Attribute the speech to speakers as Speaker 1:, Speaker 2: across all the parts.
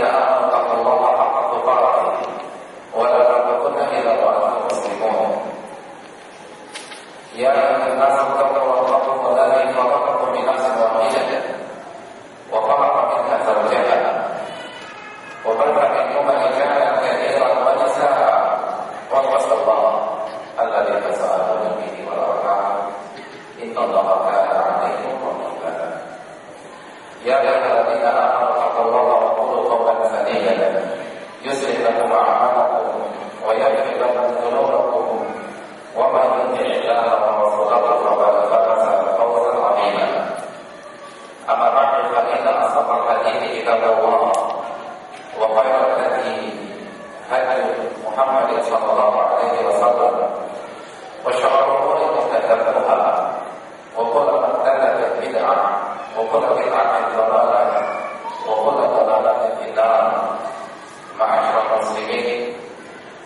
Speaker 1: الذين آمنوا اتقوا الله حق تقاته ولا تموتن إلا وأنتم مسلمون يا أيها الناس اتقوا ربكم الذي خلقكم من نفس واحدة وخلق منها زوجها وبث منهما رجالا كثيرا ونساء واتقوا الله الذي تساءلون به والأرحام إن الله كان عليكم رقيبا يا أيها الذين آمنوا اتقوا الله وقولوا قولا سديدا يصلح لكم أعمالكم ويغفر لكم ذنوبكم ومن يطع الله ورسوله فقد فاز فوزا عظيما أما بعد فإن أصدق الحديث كتاب الله وخير الهدي هدي محمد صلى الله عليه وسلم وشر الأمور محدثاتها وكل محدثة بدعة وكل بدعة ضلالة وكل ضلالة في النار. Ma'asyiral muslimin,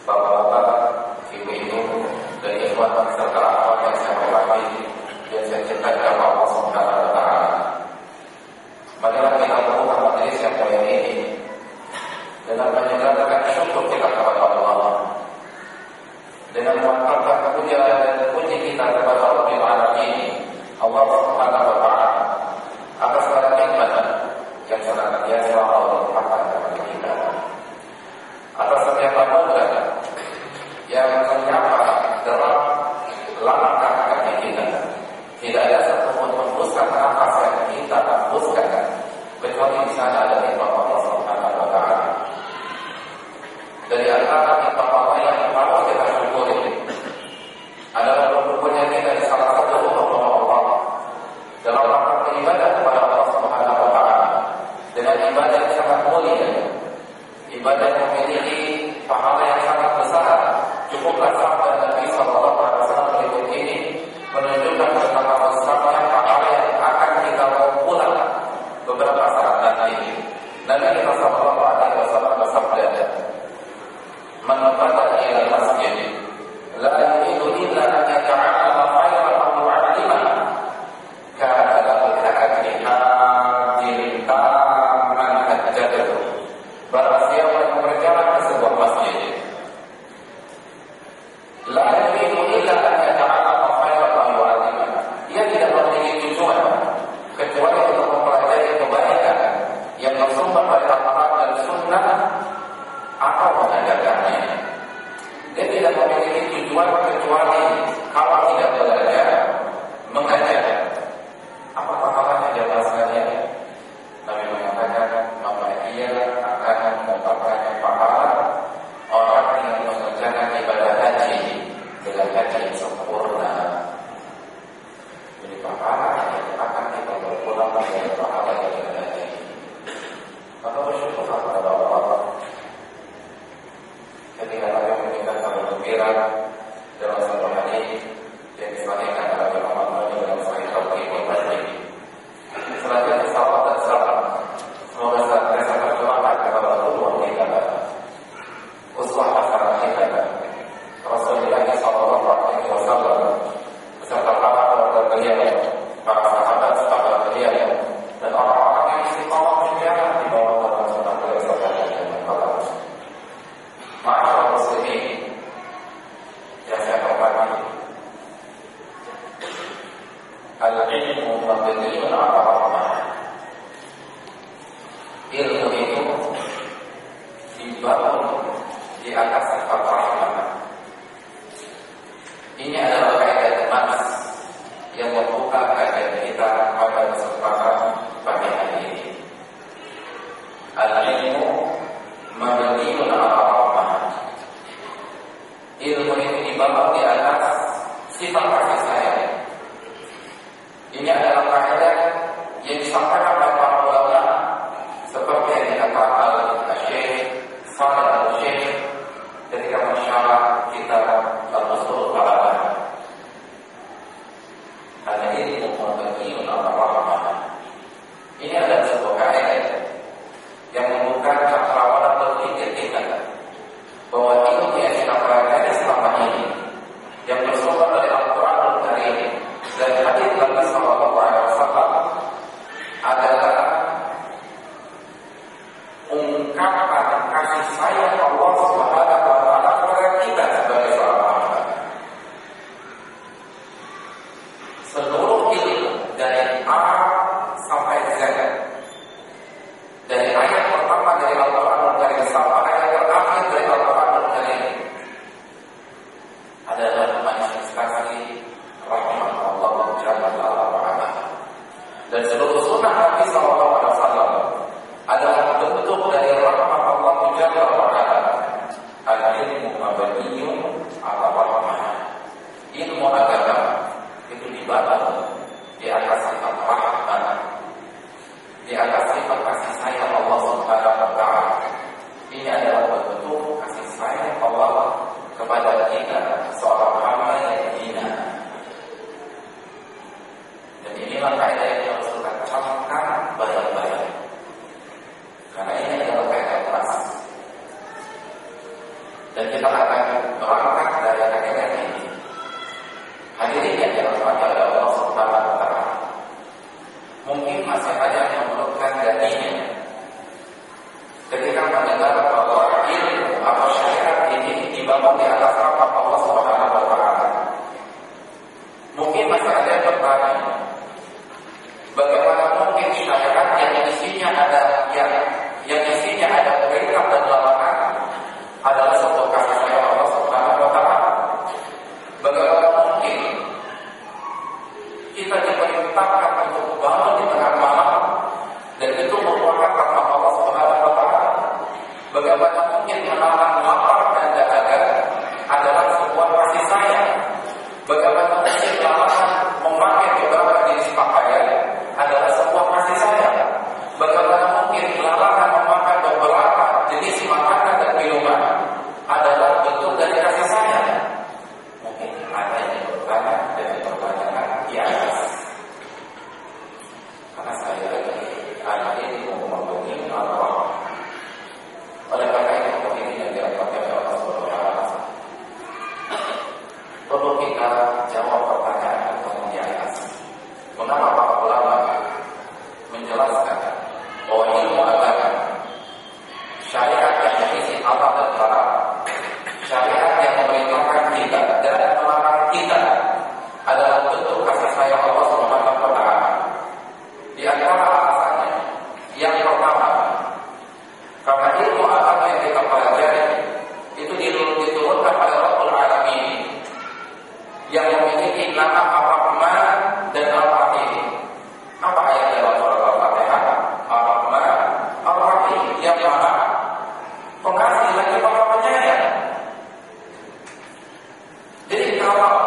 Speaker 1: bapak-bapak, ibu-ibu, dan ikhwan serta akhwat yang saya hormati, yang saya cintai kepada Allah Subhanahu wa taala. Marilah kita membuka majelis yang mulia ini dengan menyandarkan syukur kita kepada Allah, dengan mengucapkan puja dan puji kita kepada Rabbul Alamin, Allah Subhanahu wa taala, atas segala nikmat yang sangat biasa Allah limpahkan kepada kita, atas setiap anugerah yang menyapa dalam langkah kaki kita. Tidak ada satupun hembuskan nafas yang kita hembuskan kecuali di sana ada nikmat Allah Subhanahu wa taala. Dari antara nikmat Allah yang pertama kita syukuri adalah berkumpulnya kita di salah satu rumah Allah dalam rangka beribadah kepada Allah Subhanahu wa taala dengan ibadah yang sangat mulia, ibadah yang memiliki pahala yang sangat besar. Cukuplah sabda Nabi sallallahu alaihi wasallam berikut ini menunjukkan betapa besarnya pahala yang akan kita bawa pulang beberapa saat nanti. Nabi sallallahu alaihi wasallam bersabda, "Man qada ila masjid la yuridu illa an yata'allama khairan aw yu'allima kana lahu ka'ajri hajjin tamman hajjatahu." Barang siapa yang berjalan ke sebuah masjid, la yuridu illa an yata'allama khairan aw yu'allima, dia tidak memiliki tujuan kecuali untuk mempelajari kebaikan yang bersumber dari Al-Quran dan Sunnah atau mengajarkannya. Dia tidak memiliki tujuan kecuali kalau tidak belajar mengajar. Apa pahalanya jemaah sekalian? Nabi mengatakan, maka ia akan mendapatkan pahala orang yang mengerjakan ibadah haji dengan haji yang sempurna. Jadi pahala yang akan kita berpulang dari pahala yang haji. Maka bersyukur kepada Allah. Ketika Nabi meninggalkan kabar gembira dalam satu hadis yang disahihkan oleh Imam Nawawi dalam Sahih Al-Bukhari. Selanjutnya salawat dan salam semoga senantiasa tercurahkan kepada Rasulullah kita, uswah hasanah kita, Rasulullah sallallahu alaihi wasallam, beserta para keluarga beliau, para sahabat beliau, dan orang-orang yang istiqamah berjalan di bawah naungan sunnah beliau sampai akhir hayat. Ma'asyiral muslimin yang saya hormati, al-ilmu mabniun 'ala rahmah. Ilmu itu dibangun di atas sifat rahmat. Ini adalah kaidah emas yang membuka kajian kita pada kesempatan pagi hari ini. Al-ilmu mabniun 'ala rahmah. Ilmu itu dibangun di atas sifat kasih sayang. Ini adalah kaidah yang disampaikan oleh para ulama seperti yang dikatakan Al-Syekh Shalih Al-Syekh ketika mensyarah kitab Al-Ushul Thalatha. Al-ilmu mabniun 'ala rahmah. Ini adalah sebuah kaidah yang membuka cakrawala berpikir kita bahwa ilmu yang kita pelajari selama ini yang bersumber dari Al-Quran ungkapan kasih sayang Allah Subhanahu wa taala kepada kita sebagai seorang hamba. Seluruh ilmu dari A sampai Z, dari ayat pertama dari Al-Qur'anul Karim sampai ayat terakhir dari Al-Qur'anul Karim adalah manifestasi rahmat Allah Jalla wa'ala. Dan seluruh sunnah Nabi SAW adalah bentuk dari rahmat Allah Jalla wa'ala. Al-ilmu mabniyun 'ala rahmah. Ilmu agama itu dibangun di atas sifat rahmat, di atas sifat kasih sayang Allah Subhanahu wa taala. Ini adalah bentuk kasih sayang Allah kepada kita, seorang hamba yang hina. Dan inilah kaidah yang harus kita camkan baik-baik, karena ini adalah kaidah keras. Dan kita akan berangkat dari kaidah ini. Hadirin yang dirahmati oleh Allah Subhanahu wa taala, mungkin masih ada yang menurunkan dagingnya ketika mendengar bahwa ilmu atau syariat ini dibangun di atas rahmat Allah Subhanahu wa taala. Mungkin masih ada yang bertanya, bagaimana mungkin syariat yang isinya ada perintah dan larangan adalah sebuah kasih sayang Allah Subhanahu wa taala? Bagaimana mungkin kita diperintahkan untuk bangun di tengah malam dan itu merupakan rahmat Allah Subhanahu wa taala? Bagaimana mungkin menahan lapar dan dahaga adalah sebuah kasih sayang? Bagaimana mungkin larangan memakai beberapa jenis pakaian adalah sebuah kasih sayang? Bagaimana mungkin larangan memakai beberapa jenis makanan dan minuman adalah bentuk dari kasih sayang? Mungkin ada yang bertanya dan dipertanyakan di atas. Karena saya lagi ini mau membeli Allah. Oleh karena itu ini yang dirapatkan oleh Allah Subhanahu wa taala, perlu kita jawab pertanyaan yang di atas. Mengapa para ulama menjelaskan bahwa ilmu agama, syariat yang berisi Allah dan Rasul, syariat yang memerintahkan kita dan melarang kita adalah bentuk kasih sayang Allah Subhanahu wa taala? Di antara alasannya, yang pertama, karena ilmu agama yang kita pelajari itu diturunkan oleh Rabbul Alamin yang memiliki nama Ar-Rahman dan Ar-Rahim. Apa ayat dalam surah Al-Fatihah? Ar-Rahman, Ar-Rahim, yang mana pengasih lagi Maha Penyayang. Jadi kalau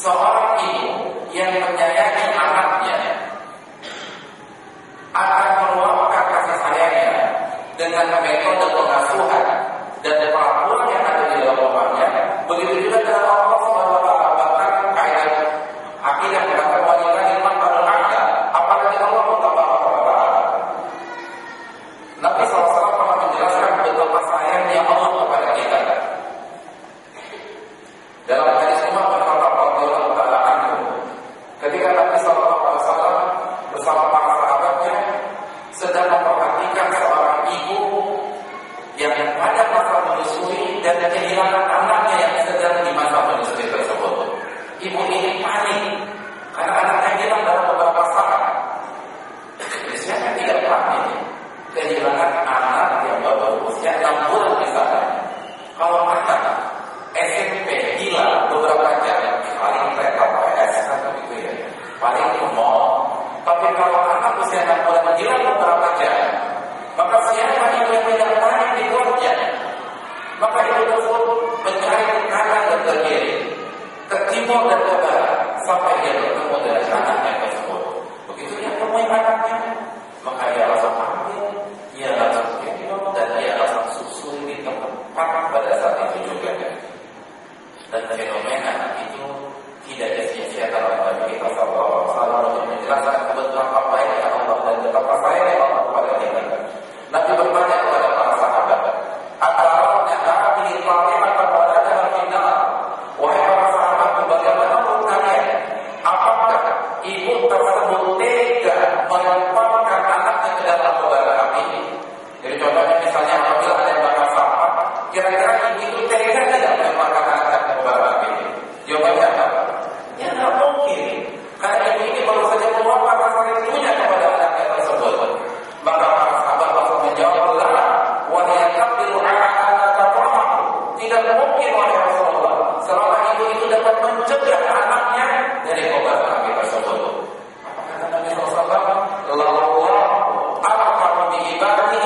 Speaker 1: seorang ibu yang menyayangi anaknya akan meluapkan kasih sayangnya dengan metode pengasuhan dan peraturan yang ada di dalam rumahnya, begitu juga dalam Allah Subhanahu wa taala. Bahkan kaidah akidah mengatakan walillahi al-masalul a'la, apalagi Allah Subhanahu wa taala. Nabi SAW pernah menjelaskan betapa sayangnya Allah kepada kita. Dalam hadis Umar bin Khattab radhiyallahu taala anhu, ketika Nabi SAW bersama para sahabatnya sedang memperhatikan seorang ibu yang pada masa menyusui dan kehilangan anaknya yang sedang di masa menyusui tersebut. Ibu ini panik karena anaknya hilang dalam beberapa saat. Siapa yang tidak panik kehilangan anak yang baru usia 6 bulan misalnya? Kalau anak SMP hilang beberapa jam, paling mereka PS kan begitu ya, paling ke mall. Tapi kalau anak usia 6 bulan hilang beberapa jam, maka siapa ibu yang tidak panik di keluarga? Maka ibu tersebut mencari ke kanan dan ke kiri, ke timur dan ke barat, sampai dia bertemu dengan anaknya tersebut. Begitu dia temui anaknya, maka dia langsung ambil, dia langsung gendong, dan dia langsung susui di tempat pada saat itu juga. Dan fenomena itu tidak disia-siakan oleh Nabi kita sallallahu alaihi wasallam untuk menjelaskan betapa baiknya Allah dan betapa sayangnya Allah kepada kita. Nabi bertanya kepada para sahabat, "Atarawna hadhihi al-fatihah pada dalam final?" Wahai para sahabat, bagaimana menurut kalian? Apakah ibu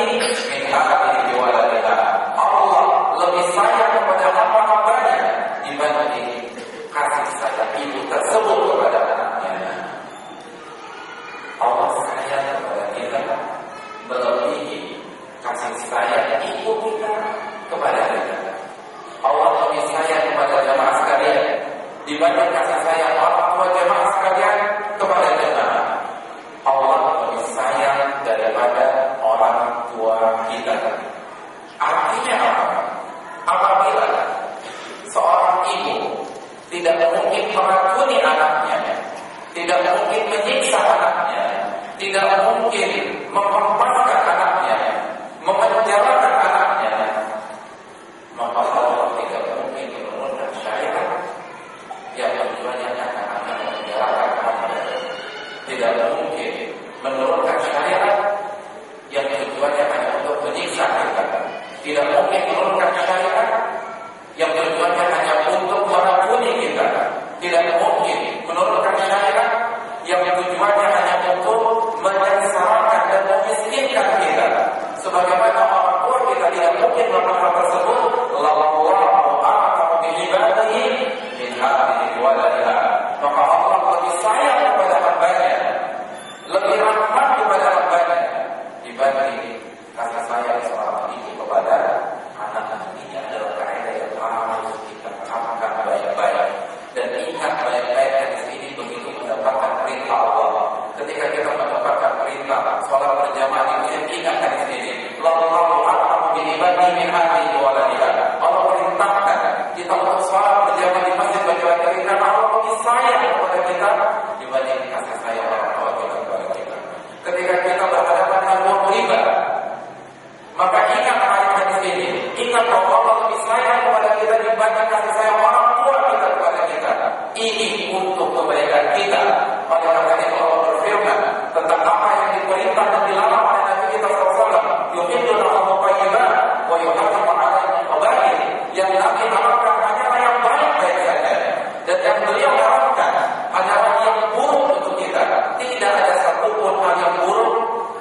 Speaker 1: ini min hadhihi waladiha. Allah lebih sayang kepada hamba-hambanya dibanding kasih sayang ibu tersebut kepada anaknya. Allah sayang kepada kita melebihi kasih sayang ibu kita kepada kita. Allah lebih sayang kepada jemaah sekalian dibanding kasih sayang orang tua jemaah sekalian kepada jemaah. Allah lebih sayang daripada orang tua kita. Artinya apa? Apabila seorang ibu tidak mungkin meracuni anaknya, tidak mungkin menyiksa anaknya, tidak mungkin mempapaskan anaknya, memenjarakan anaknya, maka Allah tidak mungkin menurunkan syariat yang tujuannya akan memenjarakan anaknya. Tidak mungkin menurunkan syariat yang tujuannya hanya untuk menyiksa kita. Tidak mungkin menurunkan syariat yang tujuannya hanya untuk meracuni kita. Tidak mungkin menurunkan syariat yang tujuannya hanya untuk menyengsarakan dan memiskinkan kita. Sebagaimana orang tua kita tidak mungkin melakukan hal tersebut. Wallahu a'lamu bi'ibadihi min hadhihi waladiha. Maka Allah lebih sayang kepada hambanya, lebih rahmat kepada hambanya dibanding kasih sayang seorang ibu kepada anak. Ini adalah kaidah yang harus kita camkan baik-baik dan ingat baik-baik di sini begitu mendapatkan perintah Allah. Ketika kita mendapatkan perintah sholat berjamaah di masjid, ingat di sini. Wallahu a'lamu bi'ibadihi min hadhihi waladiha. Allah perintahkan kita untuk sholat berjamaah di masjid bagi laki-laki karena Allah lebih sayang kepada kita dibanding kasih sayang orang tua kita kepada kita. Ketika kita berhadapan dengan uang riba, maka ingat hadis ini. Ingat bahwa Allah lebih sayang kepada kita dibanding kasih sayang orang tua kita kepada kita. Ini untuk kebaikan kita. Oleh karena itu Allah berfirman tentang apa yang diperintah dan dilarang oleh Nabi kita SAW. Yuhibbuna al-thayyibat wa yuharrimu 'alaihim al-khaba'ith. Yang Nabi harapkan hanyalah yang baik-baik saja. Dan yang beliau harapkan hanyalah yang buruk untuk kita. Tidak ada satupun hal yang buruk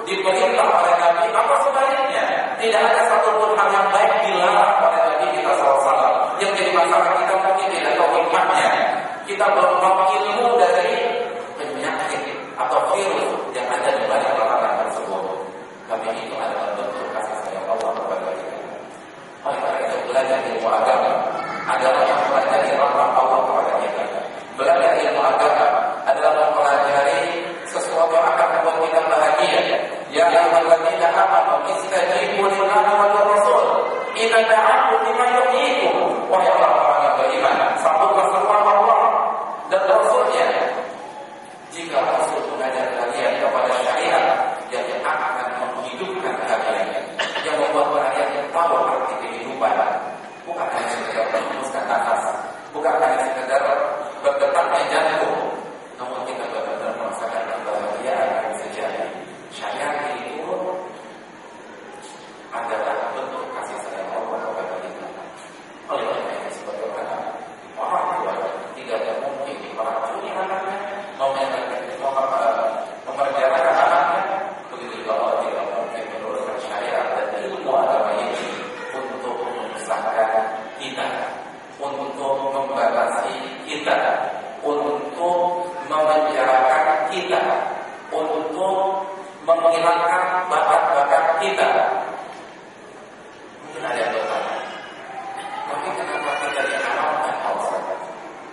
Speaker 1: diperintah oleh Nabi, apa sebaliknya tidak ada satupun hal yang baik dilarang oleh Nabi kita SAW. Yang jadi masalah kita mungkin tidak tahu hikmahnya. Kita belum tahu ilmu dari penyakit atau virus yang ada di balik larangan tersebut. Tapi itu adalah bentuk kasih sayang Allah kepada kita. Oleh karena itu belajar ilmu agama adalah mempelajari rahmat Allah kepada kita. Belajar ilmu agama adalah mempelajari sesuatu yang akan membuat kita bahagia. Ya ayyuhalladzina amanu istajibu lillahi wa lirrasul idza da'akum lima yuhyikum. Wahai orang-orang yang beriman, sambutlah seruan Allah dan Rasulnya jika Rasul mengajar kalian kepada syariat yang akan menghidupkan kalian, yang membuat kalian tahu arti kehidupan, bukan hanya sekedar menghembuskan nafas, bukan hanya sekedar berdetaknya jantung, namun kita benar-benar merasakan kebahagiaan yang sejati. Syariat itu adalah bentuk kasih sayang Allah kepada kita. Oleh karena itu sebagaimana orang tua tidak ada mungkin meracuni anaknya, memenjarakan anaknya, begitu juga Allah tidak mungkin menurunkan syariat dan ilmu agama ini untuk menyusahkan kita, untuk membatasi kita, untuk memenjarakan kita, untuk menghilangkan bakat-bakat kita. Mungkin ada yang bertanya, tapi kenapa kita diharamkan Allah?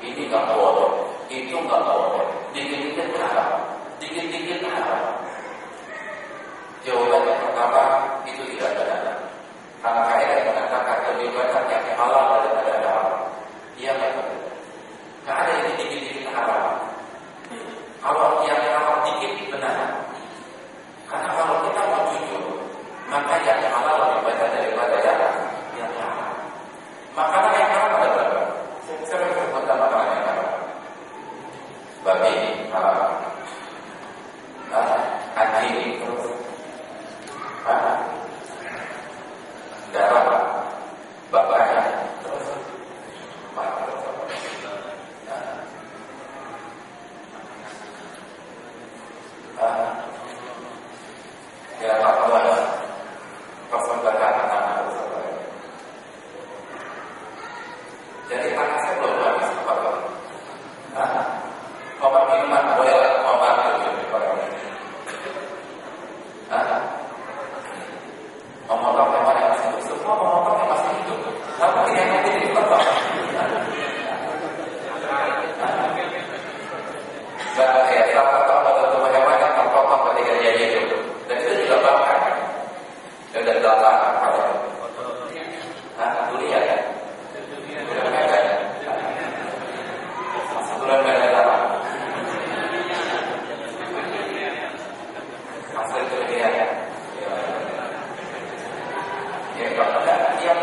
Speaker 1: Ini nggak boleh, itu nggak boleh, dikit-dikit haram, dikit-dikit haram. Jawaban yang pertama, itu tidak benar. Karena kaidah yang mengatakan lebih banyak yang halal daripada haram. Iya nggak benar? Nggak ada yang dikit-dikit haram. Kalau yang haram dikit benar. Karena kalau kita mau jujur, maka yang halal lebih banyak daripada yang haram. Makanan yang haram ada berapa? Saya sebutkan makanan yang haram. Babi haram, anjing terus,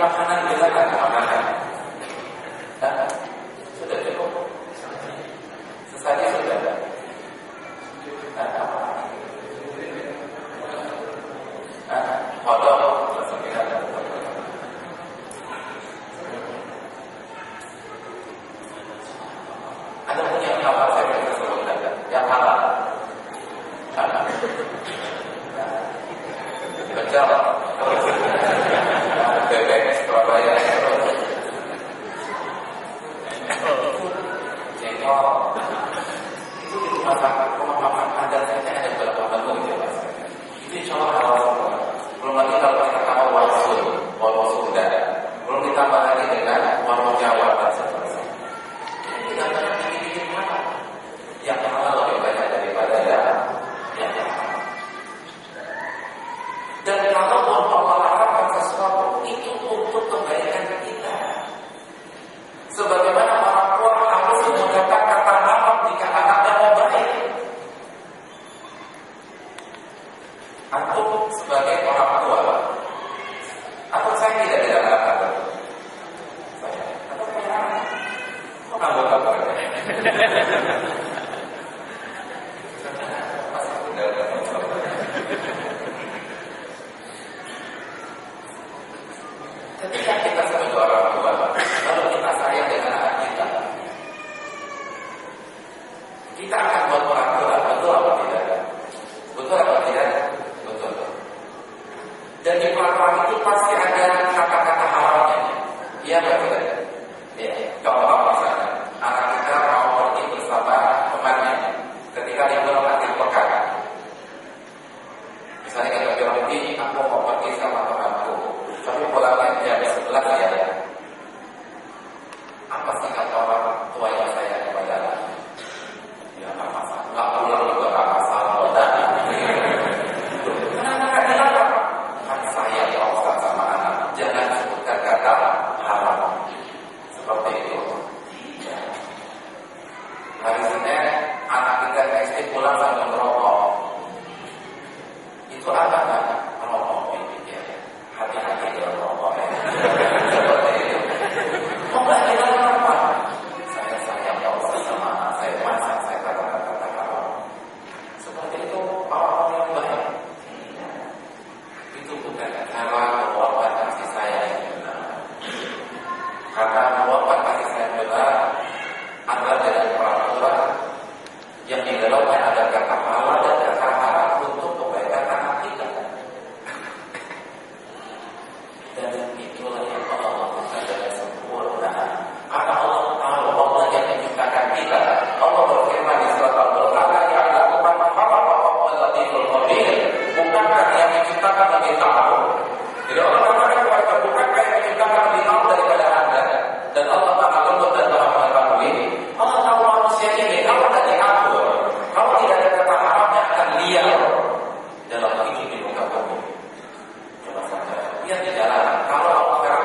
Speaker 1: makanan bilangan makanan. Sudah cukup. Sesanya sudah. Kodok, ada pun yang halal saya bisa sebutkan, yang halal. Betul. Bebek Surabaya. Jengkol. Itu di rumah makan Anda saja ada beberapa menu gitu Mas. Itu insya Allah halal semua. Belum lagi kalau kita tambah warung Sunda. Belum ditambah lagi dengan warung Jawa dan seterusnya. Tidak banyak bikin halal. Yang halal lebih banyak daripada yang haram. Dan kalau Allah larangkan sesuatu itu untuk kebaikan kita. Sebagaimana orang tua harus mengucapkan kata maaf jika anaknya mau baik. Atau sebagai orang tua, atau saya tidak melakukan saya, atau punya anak, kok nggak apa ketika kita sebagai orang tua, kalau kita sayang dengan anak kita akan buat peraturan, betul apa tidak? Betul apa tidak? Betul. Dan di peraturan itu pasti ada kata-kata haramnya. Iya betul. Ya, contoh misalnya, anak kita mau pergi bersama temannya ketika libur akhir pekan. Misalnya kita bilang, ini aku mau pergi sama temanku, tapi pulangnya jam 11 ya. Apa sih kata orang tua yang saya kepada anak? Ya nggak masalah, nggak pulang juga nggak masalah. Kenapa nggak dilarang? Kan saya ya Ustaz sama anak, jangan sebutkan kata haram seperti itu. Hari Senin anak kita SD pulang sambil merokok. Itu apa kan? Merokok ini ya. Hati-hati dengan merokok. Seperti itu. Kok nggak dilarang apa? Saya sayang ya Ustaz sama anak saya, masa saya kata-kata haram. Seperti itu orang yang baik. Itu bukan cara meluapkan kasih sayang yang benar. Karena meluapkan kasih sayang benar adalah dengan peraturan yang di dalamnya ada kata halal dan kata haram untuk kebaikan anak kita. Dan itulah yang Allah lakukan dengan sempurna. Karena Allah tahu Allah yang menciptakan kita. Allah berfirman di surat Al-Baqarah, "Ya'lamu man khalaqa wa huwa al-latiful khabir." Bukankah yang menciptakan lebih tahu? Jadi Allah katakan, bukankah yang menciptakan lebih tahu daripada Anda? Dan Allah Maha Lembut dan Maha Mengetahui. Allah tahu manusia ini kalau tidak diatur, kalau tidak ada kata haramnya akan liar dalam hidup di muka bumi. Coba saja, lihat di jalan. Kalau Allah sekarang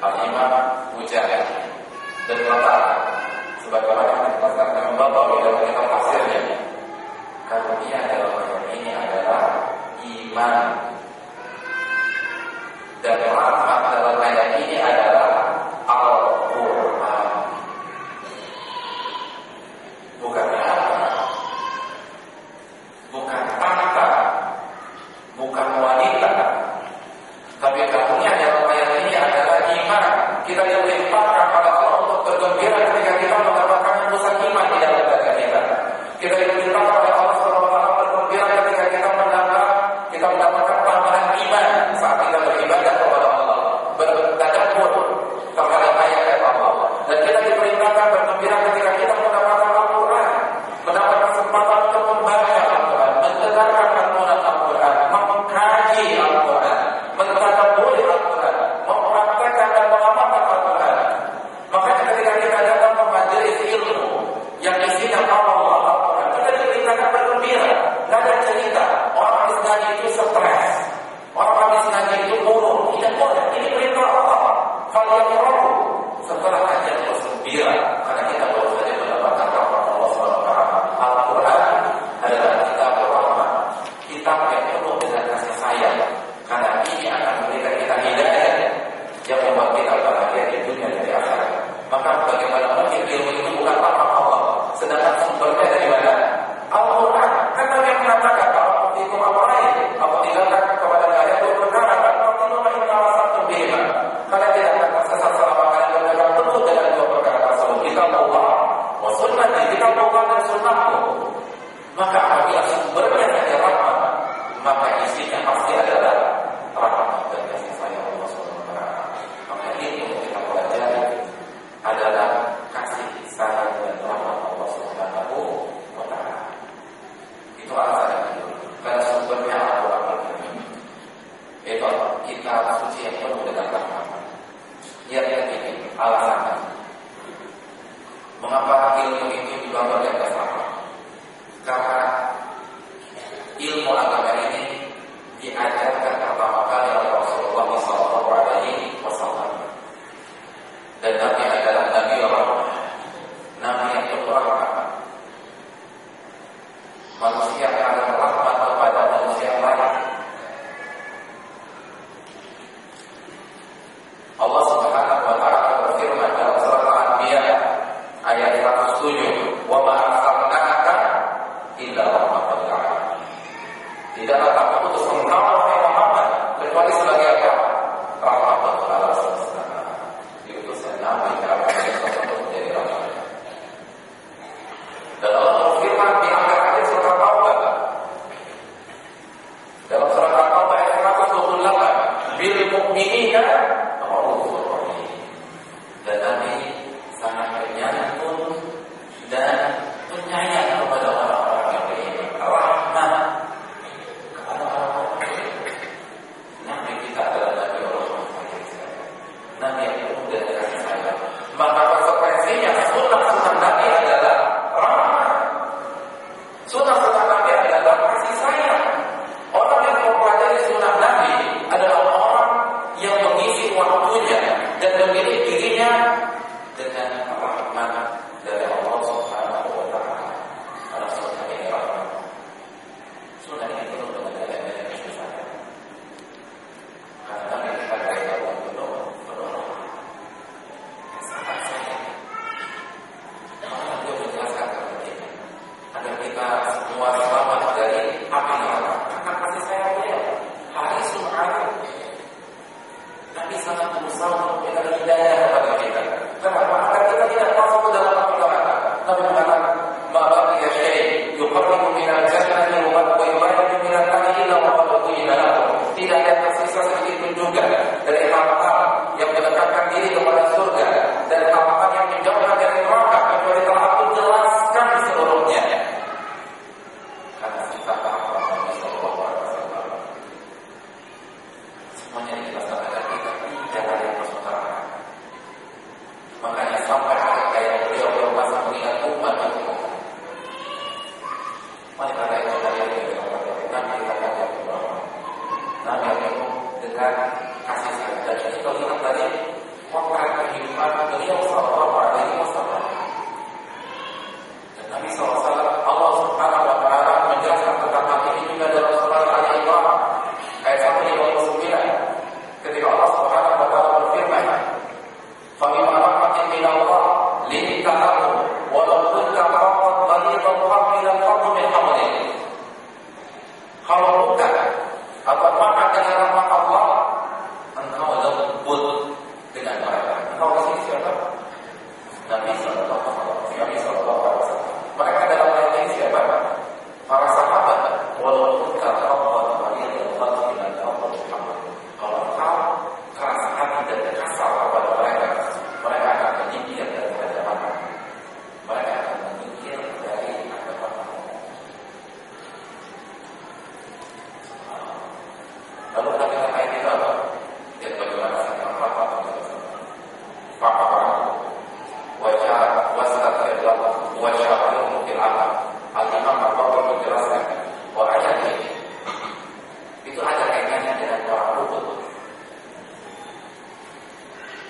Speaker 1: Al-Imam Mujahid dan mengatakan sebagaimana dikatakan membawa dalam kitab tafsirnya, karunia dalam ayat ini adalah iman, dan rahmat dalam ayat ini adalah Al-Quran. Bukan harta, bukan tahta, bukan wanita, tapi karunia dalam ayat ini adalah iman. Kita diperintahkan oleh Allah untuk bergembira ketika kita mendapatkan pusat iman di dalam diri kita. Kita diperintahkan oleh Allah SWT bergembira ketika kita mendapatkan pahala iman saat kita beribadah kepada Allah, bertadabbur terhadap ayat-ayat Allah. Dan kita diperintahkan bergembira ketika kita mendapatkan Al-Quran, mendapat kesempatan untuk membaca Al-Quran, mendengarkan lantunan Al-Quran, mengkaji Al-Quran, mentadabburi Al-Quran, mempraktekkan dan mengamalkan Al-Quran. Makanya ketika kita datang ke majelis ilmu yang isinya Allah Al-Quran, kita diperintahkan bergembira. Tidak ada cerita orang habis ngaji itu stres, orang habis ngaji itu murung. Tidak boleh. Ini perintah Allah. Falyaqrahu. Setelah kajian bergembira, karena kita baru saja mendapatkan rahmat Allah SWT. Al-Quran adalah kitab rahmat, kitab yang penuh dengan kasih sayang, karena ini akan memberikan kita hidayah yang membuat kita bahagia di dunia dan di akhirat. Maka bagaimana mungkin ilmu itu bukan rahmat Allah, sedangkan sumbernya dari mana? Al-Quran. Kan Nabi yang mengatakan, kalau itu apa-apa, apabila kepada kalian itu perkara, dan waktu itu mereka rasa terbina. Kalian tidak akan tersesat selama kalian berdagang penuh dengan dua perkara tersebut. Kitab Allah, wa sunnati, kitab Allah dan sunnahku. Maka apabila sumbernya dari rahmat, maka isinya pasti adalah rahmat dan kasih sayang Allah SWT. Maka ini yang kita pelajari adalah kasih sayang dan rahmat Allah SWT. Itu alasannya. Karena sumbernya Al-Quran. Itu kita suci yang penuh dengan rahmat. Yang ketiga, alasannya. Mengapa ilmu itu dibangun di atas rahmat? Karena ilmu agama ini diajarkan pertama kali oleh Rasulullah SAW. Dan Nabi adalah Nabi Allah, Nabi yang penuh rahmat. Manusia yang akan rahmat kepada manusia yang lain. Allah Subhanahu wa taala berfirman dalam surat Al-Anbiya ayat 107, "Wa ma arsalnaka illa rahmatan lil alamin." Tidaklah kami utus engkau wahai Muhammad kecuali sebagai apa? Rahmatan lil alamin. Diutusnya Nabi dalam untuk menjadi rahmat. Dan Allah berfirman di akhir ayat surat At-Taubah, dalam surat At-Taubah ayat 128, "Bil mu'minina ra'ufur rahim." Dan Nabi sangat penyantun dan penyayang kepada orang-orang yang beriman, rahmat kepada orang-orang beriman. Nabi kita adalah Nabi Allah, Nabi yang penuh dengan kasih sayang. Maka konsekuensinya sunnah Nabi adalah rahmat. Sunnah Nabi adalah kasih sayang. Orang yang mempelajari sunnah Nabi adalah orang yang mengisi waktunya dan memilih dirinya dengan rahmat dari Allah Subhanahu wa taala. Karena sunnah ini rahmat. Sunnah ini penuh dengan adanya kasih sayang. Karena Nabi kita dari Allah penuh rahmat. Sangat sayang. Maka dia menjelaskan kepada kita agar kita semua selamat dari api neraka. Karena kasih sayang beliau harisun alim. Nabi sangat berusaha untuk memberikan hidayah kepada kita. Kenapa? Agar kita tidak masuk ke dalam api neraka. Nabi mengatakan, "Ma baqiya syai' yuqarribu minal jannati wa yuba'idu minal nari illa wa qad qila lahu." Tidak ada tersisa sedikit pun juga dari hal-hal yang mendekatkan diri kepada surga dan hal-hal yang menjauhkan dari neraka kecuali telah aku jelaskan seluruhnya. Karena kita paham Nabi sallallahu alaihi wasallam. Semuanya dijelaskan agar kita tidak ada yang masuk neraka. Makanya sampai akhir hayat beliau masih mengingat umat itu. Oleh karena itu Nabi kita katakan bahwa Nabi itu dengan kasih sayang. Dan kita lihat tadi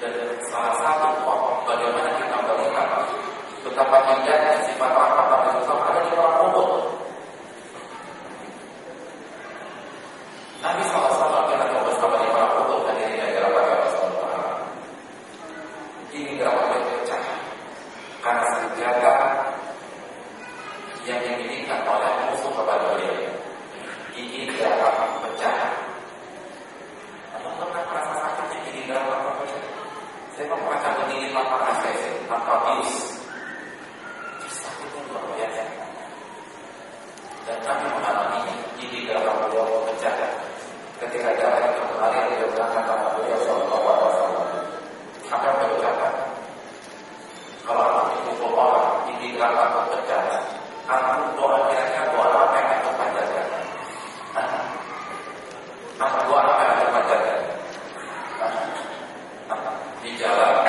Speaker 1: Dan salah satu pokok bagaimana kita melihat betapa indahnya sifat rahmat Nabi SAW ada di perang Uhud. Nabi SAW kita coba bersama di perang Uhud dan ini negara pada Rasulullah. Ini gerakan pecah karena senjata yang dimiliki oleh musuh kepada beliau. Ini gerakan pecah. Anda pernah merasa sakitnya ini gerakan pecah? Saya pernah berdiri tanpa ACC, tanpa bius. Sakitnya luar biasa. Dan kami mengalami ini gerakan beliau pecah. Ketika darah itu mengalir di belakang tanpa beliau Sallallahu Alaihi Wasallam. Akan berucapkan, kalau aku dipukul orang, ini gerakan pecah. Aku doa kira-kira doa apa yang akan panjatkan? Apa doa apa yang akan panjatkan? Di jalan,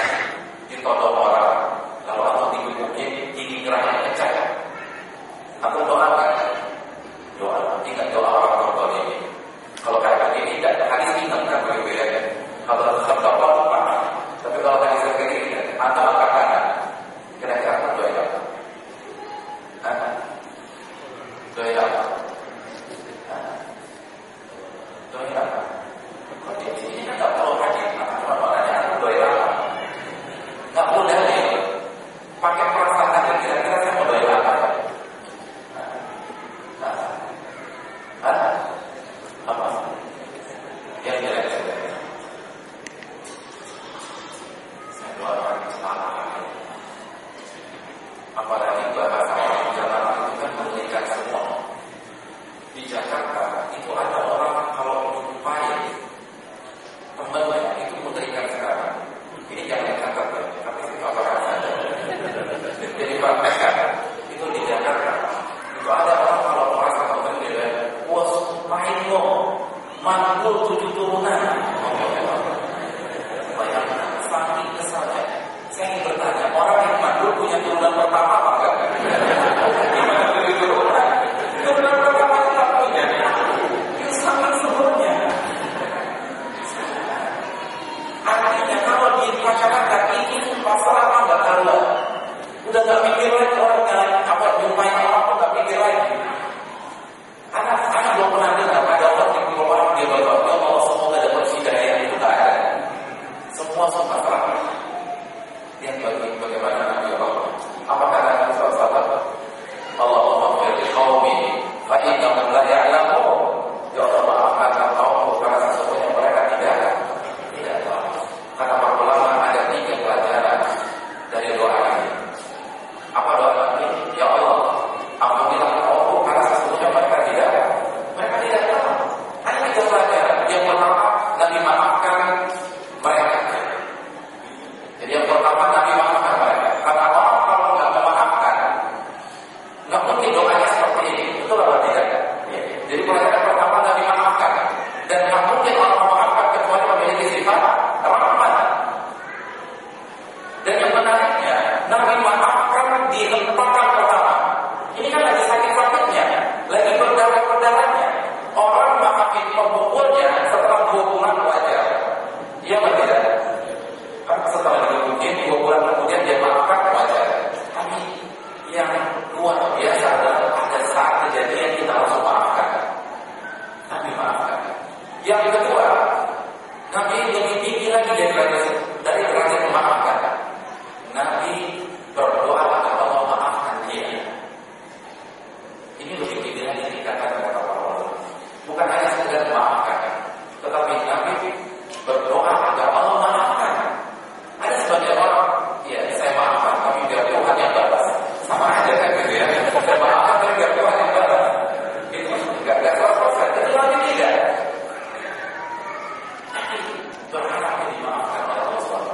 Speaker 1: ditodong orang, kalau aku digebukin, gigi gerahnya pecah. Aku doakan, doa, ingat doa orang tua ini. Kalau kayak begini, tidak hadis ingat kan berbeda. Kalau terbawa lupa, tapi kalau hadis begini, atau angkat kanan, kira-kira aku doa apa? Doa apa? Doa apa? Kalau di sini kan tak perlu hadis, cuma maknanya aku doa apa? Nggak perlu dalil. Pakai perasaan aja kira-kira saya mau doa apa? Apa? Yang jelek saya doakan salah. Apalagi bahasa orang jalanan itu kan mengikat semua. Di Jakarta itu ada orang kalau menjumpai temannya itu mengerikan sekarang. Ini jangan dicatat ya, tapi itu apakah ada? Jadi praktekkan itu di Jakarta. Itu ada orang kalau merasa temannya, wah sumpahin lo, mandul 7 turunan. Bayangkan, saking kesalnya. Saya ingin bertanya, orang yang mandul punya turunan pertama apa enggak? Gimana 7 turunan? Turunan pertama tidak punya. Itu sangat sebelumnya. Artinya kalau di masyarakat ini masalah apa enggak tahu. Udah enggak mikir lagi orang apa jumpai orang pun enggak mikir lagi. Anak belum pernah dengar ada orang yang di orang dia berdoa, ya Allah semoga dapat hidayah, itu enggak ada. Semua salah. Yang bagaimana Nabi Allah? Apa kata Nabi SAW? Allahumma firli qaumi fa innahum la ya'lamun. Ya Allah maafkan kaumku karena sesungguhnya mereka tidak tahu. Kata para ulama ada 3 pelajaran dari doa ini. Apa doa Nabi? Ya Allah, ampunilah kaumku karena sesungguhnya mereka tidak tahu. Hanya 3 pelajaran. Yang pertama, Nabi maafkan mereka. Jadi yang pertama Nabi maafkan mereka. Karena orang kalau nggak memaafkan, nggak mungkin doanya seperti ini. Betul atau tidak? Ya. Jadi pelajaran pertama Nabi maafkan. Dan nggak mungkin orang memaafkan kecuali memiliki sifat rahmat. Dan yang menariknya, Nabi maafkan di hentakan pertama. Ini kan lagi sakit-sakitnya, lagi berdarah-berdarahnya. Orang maafin pemukulnya setelah 2 bulan wajar. Iya atau tidak? Setelah digebukin 2 bulan kemudian dia maafkan wajar. Tapi yang luar biasa adalah ada saat kejadian kita harus maafkan. Nabi maafkan. Yang kedua, Nabi lebih tinggi lagi dari derajat memaafkan. Nabi berdoa agar Allah maafkan dia. Ini lebih tinggi lagi dikatakan kata Allah. Bukan hanya sekedar memaafkan, tetapi Nabi berdoa agar Allah maafkan. Ada sebagian orang, ya saya maafkan, tapi biar Tuhan yang balas. Sama aja kan gitu ya. Saya maafkan, tapi biar Tuhan yang balas. Itu nggak selesai. Itu nanti tidak. Tapi berharap dimaafkan oleh Allah SWT.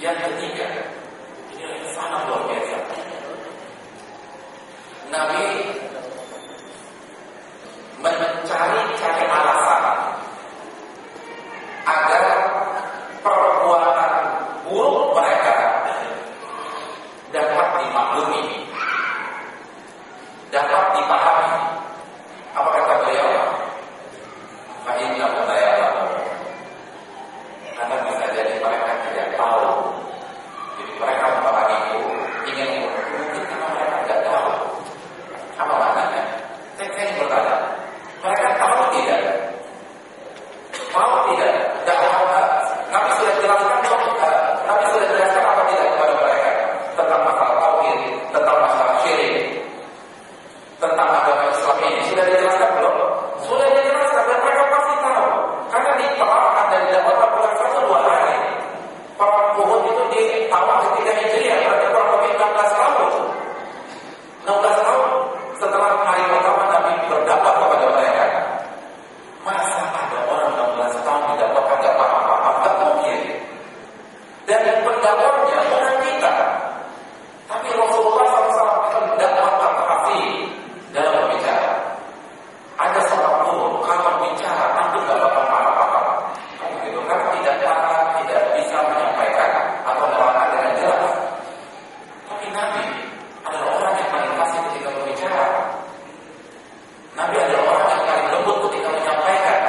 Speaker 1: Yang ketiga, ini sangat luar biasa. Nabi mencari alasan agar perbuatan buruk mereka dapat dimaklumi, dapat dipahami. Apa kata beliau? Fa'inna mutayalamu. Karena bisa jadi mereka tahu. Jadi mereka membawa itu ingin mungkin karena mereka tidak tahu. Apa maknanya? Saya ingin bertanya, mereka tahu tidak? Tahu tidak? Nabi sudah jelaskan Nabi sudah jelaskan apa tidak kepada mereka tentang masalah tauhid, tentang masalah syirik, tentang agama Islam ini sudah dijelaskan belum? Sudah dijelaskan dan mereka pasti tahu karena diterangkan dan didapatkan bukan 1-2 hari. Perang Uhud itu di tahun ketiga Hijriah, berarti kurang lebih 16 tahun. 16 tahun setelah hari pertama Nabi berdakwah kepada mereka. Masa ada orang 16 tahun didapatkan gak apa-apa? Gak mungkin. Dan pendakwahnya bukan kita, tapi Rasulullah SAW mendapatkan hati dalam berbicara. Ada seorang guru kalau bicara antum gak bakal apa-apa. Begitu kan? Tidak bisa menyampaikan atau menerangkan dengan jelas. Tapi Nabi adalah orang yang paling fasih ketika berbicara. Nabi adalah orang yang paling lembut ketika menyampaikan.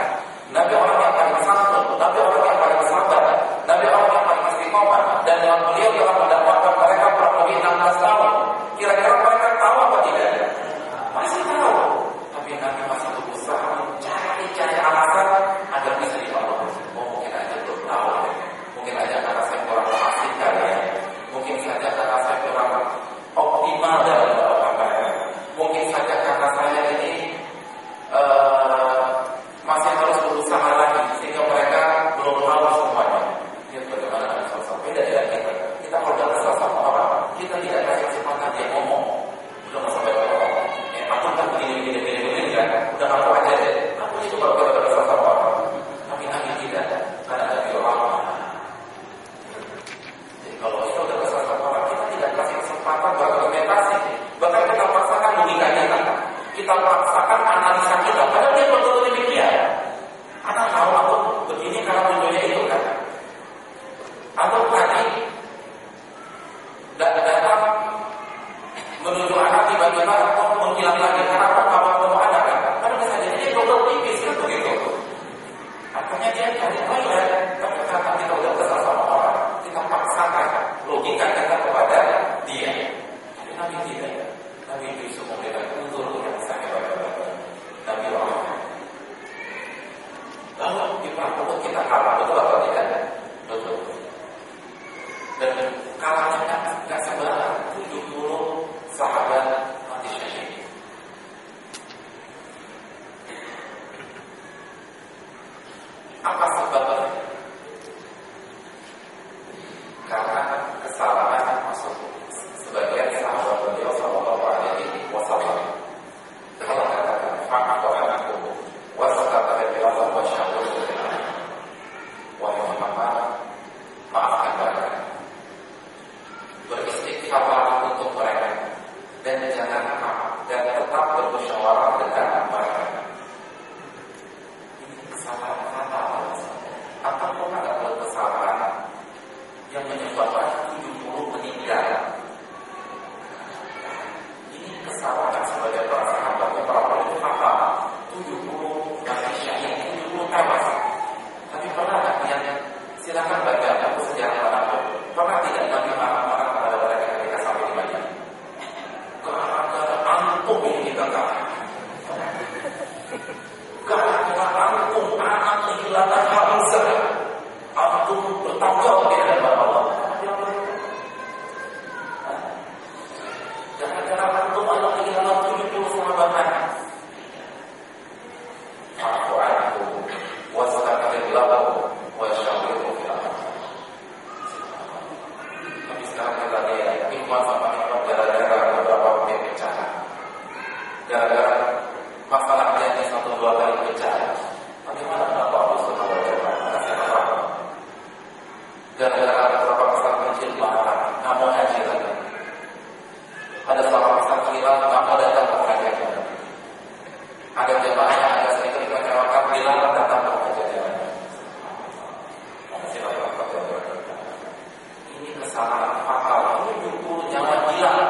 Speaker 1: Nabi orang yang paling santun. Nabi orang yang paling sabar. Nabi orang yang paling istiqomah. Dan yang beliau telah mendapatkan mereka kurang lebih 16 tahun. Kira-kira mereka tahu apa tidak? Masih tahu. Tapi Nabi masih berusaha mencari alasan agar bisa dimaklumi. Oh, mungkin aja belum tahu. Mungkin aja karena saya kurang memastikan ya. Mungkin saja karena saya kurang optimal dalam berpakaian. Mungkin saja karena saya ini masih harus berusaha lagi sehingga mereka belum tahu semuanya. Lihat bagaimana Nabi SAW beda dengan kita. Kita kalau dalam sama orang, kita tidak kasih kesempatan dia ngomong. Belum sampai ngomong. Aku kan begini kan. Udah ngaku aja deh. Aku itu kalau kita dalam sama orang. Tapi Nabi tidak. Karena Nabi orang. Jadi kalau kita udah bersama orang, kita tidak kasih kesempatan berargumentasi. Bahkan kita paksakan logika kita. Kita paksakan analisa kita. Padahal dia betul-betul demikian. Anak tahu aku begini karena tujuannya itu kan. Atau tadi datang menuju anak tiba-tiba atau menghilang lagi karena aku kamu anak kan. Padahal bisa jadi dia dokter tipis kan begitu. Akhirnya dia cari toilet. Tapi karena kita udah kesal sama orang, kita paksakan logika kita kepada dia. Tapi Nabi tidak. Nabi justru memberikan uzur yang sangat baik-baik. Nabi Allah. Lalu di perang Uhud kita kalah, betul atau tidak? Betul. Dan kalahnya nggak sebelah 70 sahabat mati syahid. Apa sebabnya? Karena kesalahan masuk sebagian sahabat beliau sallallahu alaihi wasallam. Kalau katakan fa'aqahu wastaghfirullah wa syauruhu bil amr. Wahai Muhammad, maafkan mereka. Beristighfar untuk mereka dan jangan dan tetap bermusyawarah dengan mereka. Ini kesalahan fatal. Apa pernah nggak buat kesalahan yang menyebabkan 70 meninggal? Ini kesalahan sebagai para sahabat yang para itu fatal. 70 mati syahid, 70 tewas. Tapi pernah nggak yang silakan baca buku sejarah manapun. Pernah tidak Nabi marah-marah kepada mereka ketika sampai di Madinah? Gara-gara antum ini kita kalah. Gara-gara antum anak kehilangan Hamzah. Antum bertanggung jawab di hadapan Allah. Gara-gara antum anak kehilangan 70 sahabat. Aku antum wastaghfirullah wa syauruhu fil amr. Tapi sekarang kita lihat ikhwan sama ikhwan gara-gara beberapa mungkin pecah. Gara-gara masalah jadi 1-2 kali pecah. Bagaimana Allah Subhanahu wa taala? Gara-gara beberapa masalah kecil marah, kamu haji lagi. Ada seorang masalah hilang, kamu datang ke kajian. Ada jemaah yang agak sedikit mengecewakan, dilarang datang ke kajian. Ini kesalahan fatal. 70 nyawa hilang.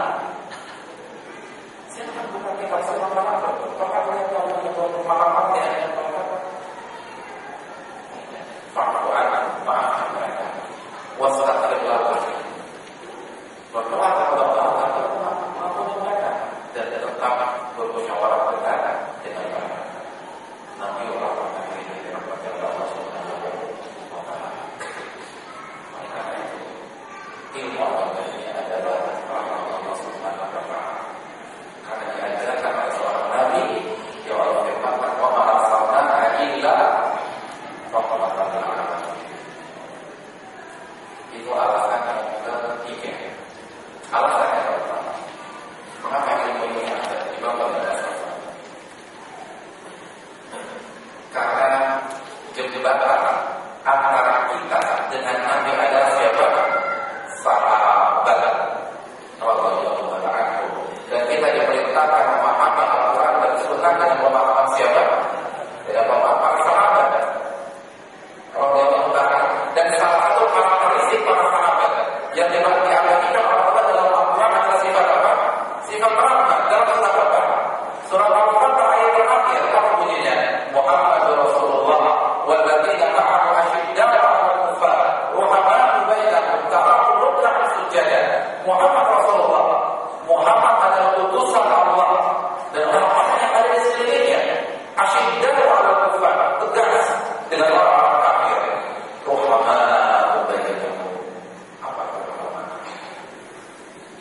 Speaker 1: Silakan buka kitab sebelum malam. Apakah boleh tahu malam yang maafkan mereka. Wassalam. ilmu agama ini adalah rahmat Allah Subhanahu wa taala. Karena diajarkan oleh seorang nabi yang Allah firmankan, "Wa ma arsalnaka illa rahmatan lil alamin." Itu alasan yang ketiga. Alasan yang pertama, mengapa ilmu ini ada di bawah dasar? Karena jembatan antara kita dengan Nabi adalah siapa? Sahabat radhiyallahu anhu. Dan kita diperintahkan memahami Al-Quran dan Sunnah dengan pemahaman siapa? Dengan pemahaman sahabat radhiyallahu anhu. Dan salah satu karakteristik para sahabat yang diabadikan Allah dalam Al-Quran adalah sifat apa? Sifat rahmat. Dalam surat apa? Surat Al-Fatihah ayat terakhir apa bunyinya? Muhammadur Rasulullah walladzina ma'ahu asyidda'u 'alal kuffar ruhama'u bainahum tarahum ruk'an sujada. Muhammad Rasulullah, Muhammad adalah utusan Allah dan orang-orang yang ada di sekelilingnya asyidda'u 'alal kuffar, tegas dengan orang-orang kafir. Ruhama'u bainahum. Apa itu rahmat?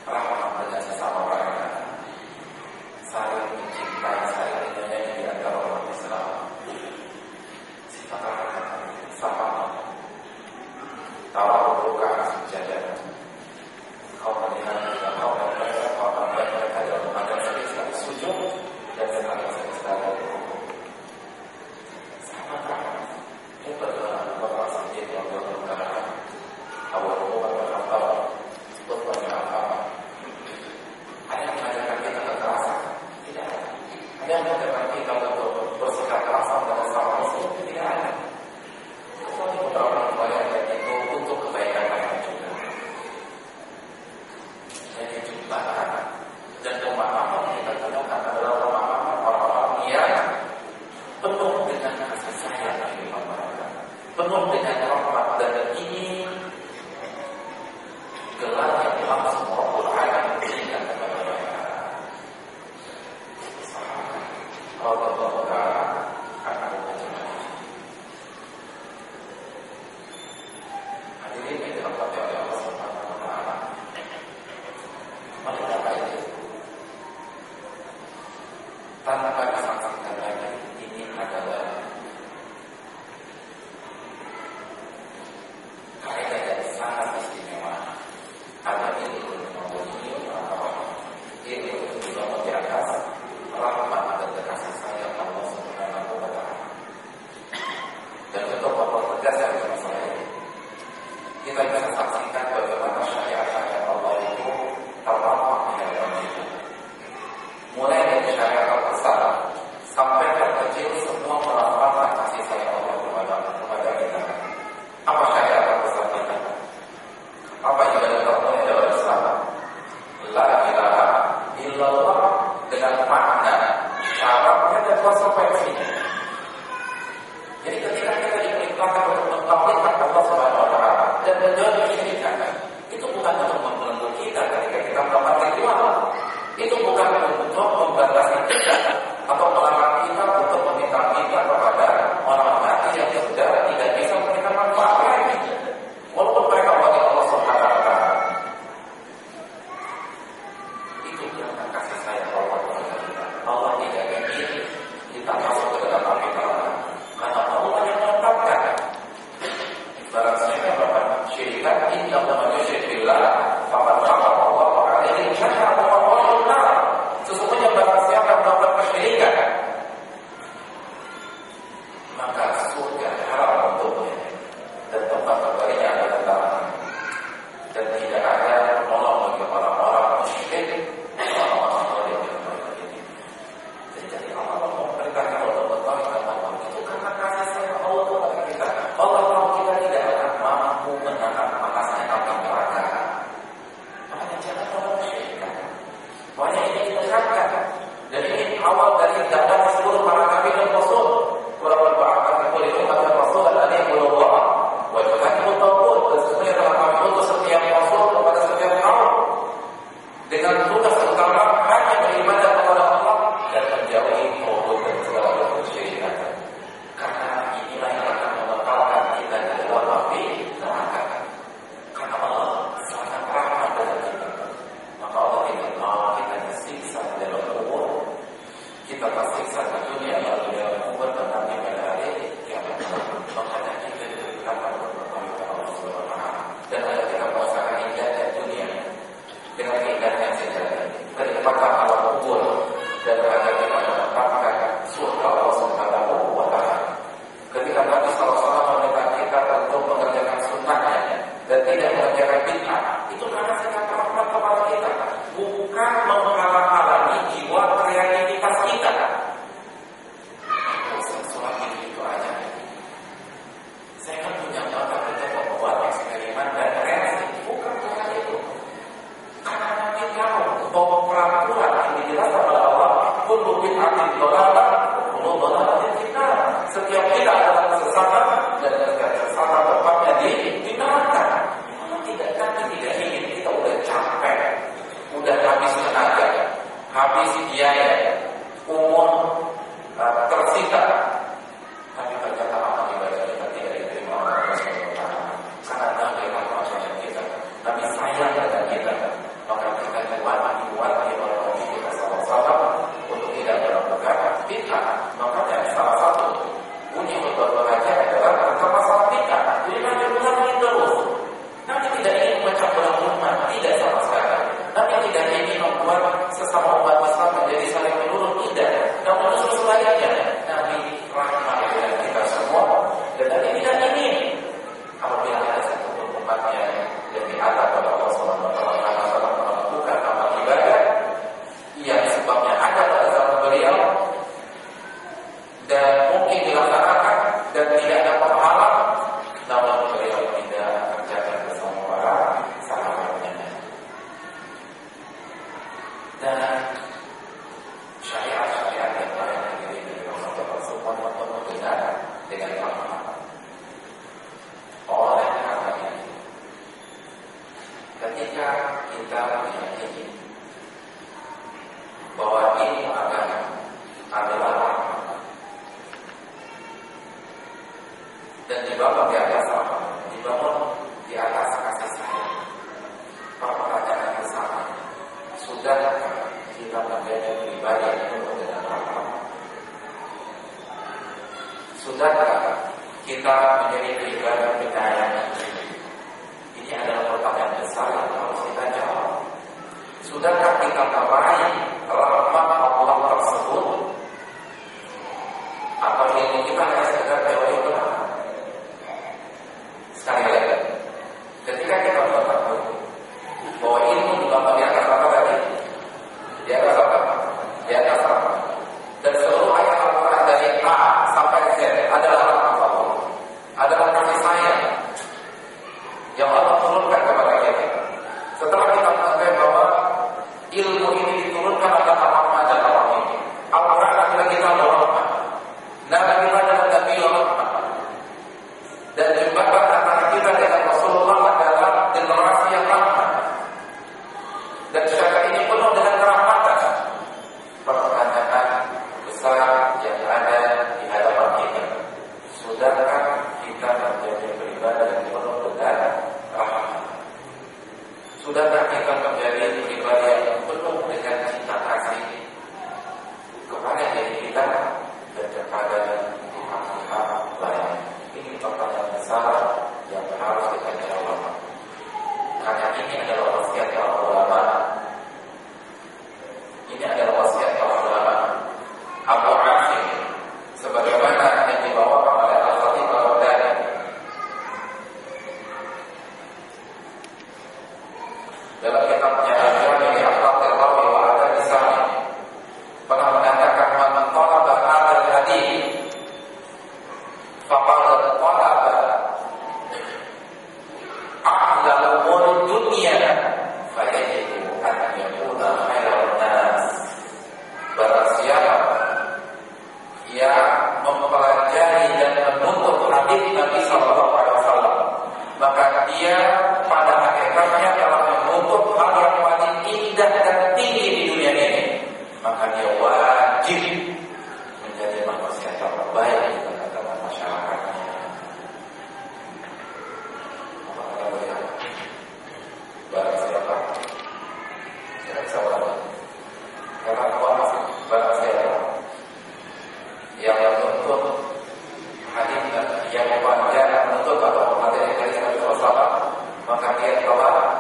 Speaker 1: Rahmat dengan sesama mereka, saling mencintai, saling menyayangi di antara umat Islam. Sifat rahmat, sahabat, tawaruk ruk'an sujada. Kau melihat jika kau dan mereka dalam menghadap sekali sujud dan sekali rukuk. Sahabat rahmat. Coba dalam Bapak Siddiq radhiyallahu anhu, awal Umar bin Khattab, khutbahnya apa? Ada yang mengajarkan kita kekerasan? Tidak ada. Ada yang mengajarkan kita untuk bersikap keras pada sesama muslim? Tidak ada. Kecuali beberapa riwayat itu untuk kebaikan mereka juga. Jadi jembatan dan pemahaman yang kita temukan adalah pemahaman orang-orang yang penuh dengan kasih sayang bagi mereka, penuh dengan rahmat, dan ini gelar yang langsung Rabbul Alamin berikan kepada mereka. Allah Ta'ala akan menjadikan hadirin yang dirahmati oleh Allah Subhanahu wa taala. Mari kita ini tanpa disaksikan lagi, ini adalah kaidah yang sangat istimewa. Ada ini untuk ini untuk dibangun di atas rahmat dan kasih sayang Allah Subhanahu wa taala. Dan untuk mempertegas masalah ini, kita bisa saksikan bagaimana syariat-syariat Allah itu terpampang di dalam hidup. Mulai dari syariat terbesar sampai terkecil, semua melambangkan kasih sayang Allah kepada kita. Apa syariat terbesar kita? Apa ibadah termulia dalam Islam? La ilaha illallah dengan makna syaratnya dan konsekuensinya. Jadi ketika kita diperintahkan untuk mentauhidkan Allah Subhanahu wa taala dan menjauhi kesyirikan, itu bukan untuk membelenggu kita ketika kita melakukan ritual. Itu bukan untuk membatasi kita atau melarang kita untuk meminta-minta kepada orang mati yang sudah tidak bisa memberikan manfaat lagi, walaupun mereka bagi Allah Subhanahu wa taala. Itu karena kasih sayang Allah kepada kita. Allah tidak ingin kita masuk ke dalam api neraka, karena Allah yang menetapkan. Barang siapa melakukan syirikan, inna man yusyrik billah faqad harrama Allahu alaihi al-jannah wa ma'wahu an-nar. Sesungguhnya barang siapa yang melakukan kesyirikan, maka surga haram untuknya dan tempat kembalinya adalah neraka. Dan tidak ada penolong bagi orang-orang musyrik, orang-orang zalim yang seperti ini. Jadi Allah memberitakan untuk bertauhid Allah itu karena kasih sayang Allah kepada kita. Allah tahu kita tidak akan mampu menahan panasnya api neraka. kecepatan alam kubur dan agar kita mendapatkan surga Allah Subhanahu wa Ta'ala. Ketika Nabi SAW meminta kita untuk mengerjakan sunnahnya dan tidak mengerjakan bid'ah, itu karena sikap rahmat kepada kita, bukan menghalang-halangi jiwa kreativitas kita. Sholat itu aja. Saya kan punya bakat untuk membuat eksperimen dan reaksi, bukan karena itu. Karena Nabi tahu bahwa peraturan yang dijelaskan oleh Allah, kullu bid'atin dhalalah, kullu dhalalatin finnar. Setiap bid'ah adalah kesesatan dan setiap kesesatan tempatnya di neraka. Kalau tidak, kami tidak ingin, kita udah capek, udah habis tenaga, habis biaya, umur tersita, tapi ternyata amal ibadah kita tidak diterima oleh Allah Subhanahu wa Ta'ala. Karena Nabi rahmatnya kita, Nabi sayang dengan kita, maka kita diwajibkan oleh Nabi kita SAW untuk tidak melakukan bid'ah. Makanya salah satu bunyi khutbah raja adalah tentang masalah bid'ah. Jadi Nabi mengulangi terus. Nabi tidak ingin memecah belah umat, tidak sama sekali. Nabi tidak ingin membuat sesama umat Islam menjadi saling menurut, tidak. Namun justru sebaliknya, Nabi rahmat dengan kita semua, dan Nabi tidak ingin apabila ada satu umatnya yang diadab oleh Allah Subhanahu wa Ta'ala karena telah melakukan amal ibadah yang sebabnya ada pada zaman beliau dan mungkin dilaksanakan dan tidak ada pahala, namun beliau tidak kerjakan bersama para sahabatnya. Dan syariat-syariat yang lain yang dari Rasulullah semua penuh dengan rahmat. Oleh karena itu, ketika kita meyakini bahwa ilmu agama adalah rahmat dan dibangun di atas apa? Dibangun di atas kasih sayang. Pertanyaan bersama, sudahkah kita menjadi pribadi yang penuh dengan rahmat? Sudahkah kita menjadi pribadi penyayang? Ini adalah pertanyaan besar yang harus kita jawab. Sudahkah kita meraih rahmat Allah tersebut? Atau ilmu kita hanya sekedar teori belaka? Sekali lagi, ketika kita mengetahui bahwa ilmu dibangun di atas apa tadi? Di atas apa? Di atas apa? Dan seluruh ayat Al-Quran dari A sampai Z adalah rahmat Allah, adalah kasih sayang yang Allah turunkan kepada kita. Setelah kita mengetahui bahwa ilmu ini diturunkan oleh rahmat dan Allah ini, Al-Quran adalah kita rahmat, Nabi kita adalah Nabi rahmat, dan jembatan antara kita dengan Rasulullah adalah generasi yang rahmat. Dan syariat ini penuh dengan kerahmatan. Pertanyaan besar yang ada di hadapan kita, sudahkah kita menjadi pribadi yang penuh dengan rahmat? Sudahkah kita menjadi pribadi yang penuh dengan cinta kasih kepada diri kita dan kepada pihak-pihak lain? Ini pertanyaan besar yang harus kita jawab. Karena ini adalah wasiat para ulama. Ini adalah wasiat para ulama. Abu Asim, sebagaimana yang dibawakan oleh Al-Khatib Al-Baghdadi, dalam kitabnya Al-Jami' Al-Qatir Rawi wa Adab Sami, pernah mengatakan man talaba hadzal hadits faqad talaba a'la umur dunia fayajibu an yakuna khairan nas. Barang siapa yang mempelajari dan menuntut hadis Nabi sallallahu alaihi wasallam, maka dia pada hakikatnya telah menuntut hal yang paling indah dan tinggi di dunia ini. Maka dia wajib menjadi manusia yang terbaik di tengah-tengah masyarakatnya. Barang siapa, tidak bisa berapa, karena kawan masih barang siapa yang menuntut hadis yang menuntut atau materi dari Nabi SAW, maka dia telah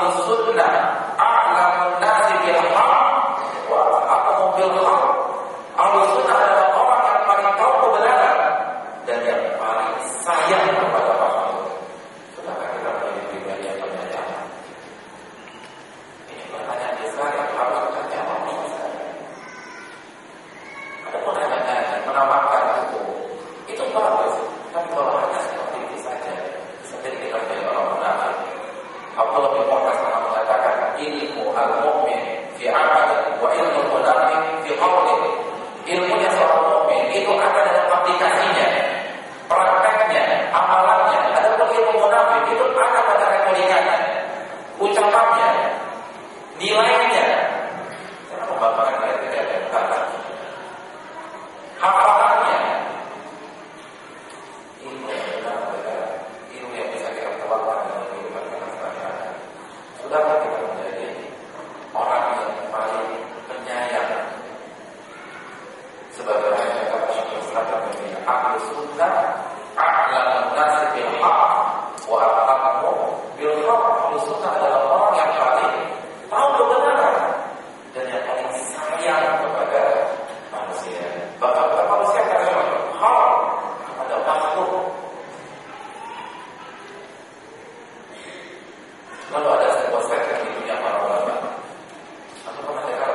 Speaker 1: ahlus sunnah a'lamun nasi bil haq wa a'lamu bil haq. Ahlus sunnah adalah orang yang paling tahu kebenaran dan yang paling sayang kepada makhluk. Sudahkah kita punya pribadi yang penyayang? Ini pertanyaan besar yang harus kita jawab. Ada pertanyaan menamakan hukum itu bagus, tapi kalau hanya seperti itu saja, seperti kita menjadi orang munafik. Abdullah bin Mu'taz pernah mengatakan, ilmu al-mu'min fi 'amali wa ilmu al-munafiq fi qawli. Ilmunya seorang mukmin itu ada dalam aplikasinya, prakteknya, amalannya. Adapun ilmu munafik itu ada pada retorikannya, ucapannya, nilainya. Saya membawakan nilai-nilai yang bagus. Hafalannya. Ilmu yang benar-benar, ilmu yang bisa kita terapkan dalam kehidupan kita sehari-hari. Sudahkah kita menjadi orang yang paling penyayang? Sebagaimana kata Syekh Islam Taimiyah, ahlus sunnah a'lamun nasi bil haq wa a'lamu bil haq. Ahlus sunnah adalah orang yang paling tahu kebenaran dan yang paling sayang kepada manusia. Bahkan kepada manusia karena hak kepada makhluk. Lalu ada sebuah statement di dunia para ulama. Aku pernah dengar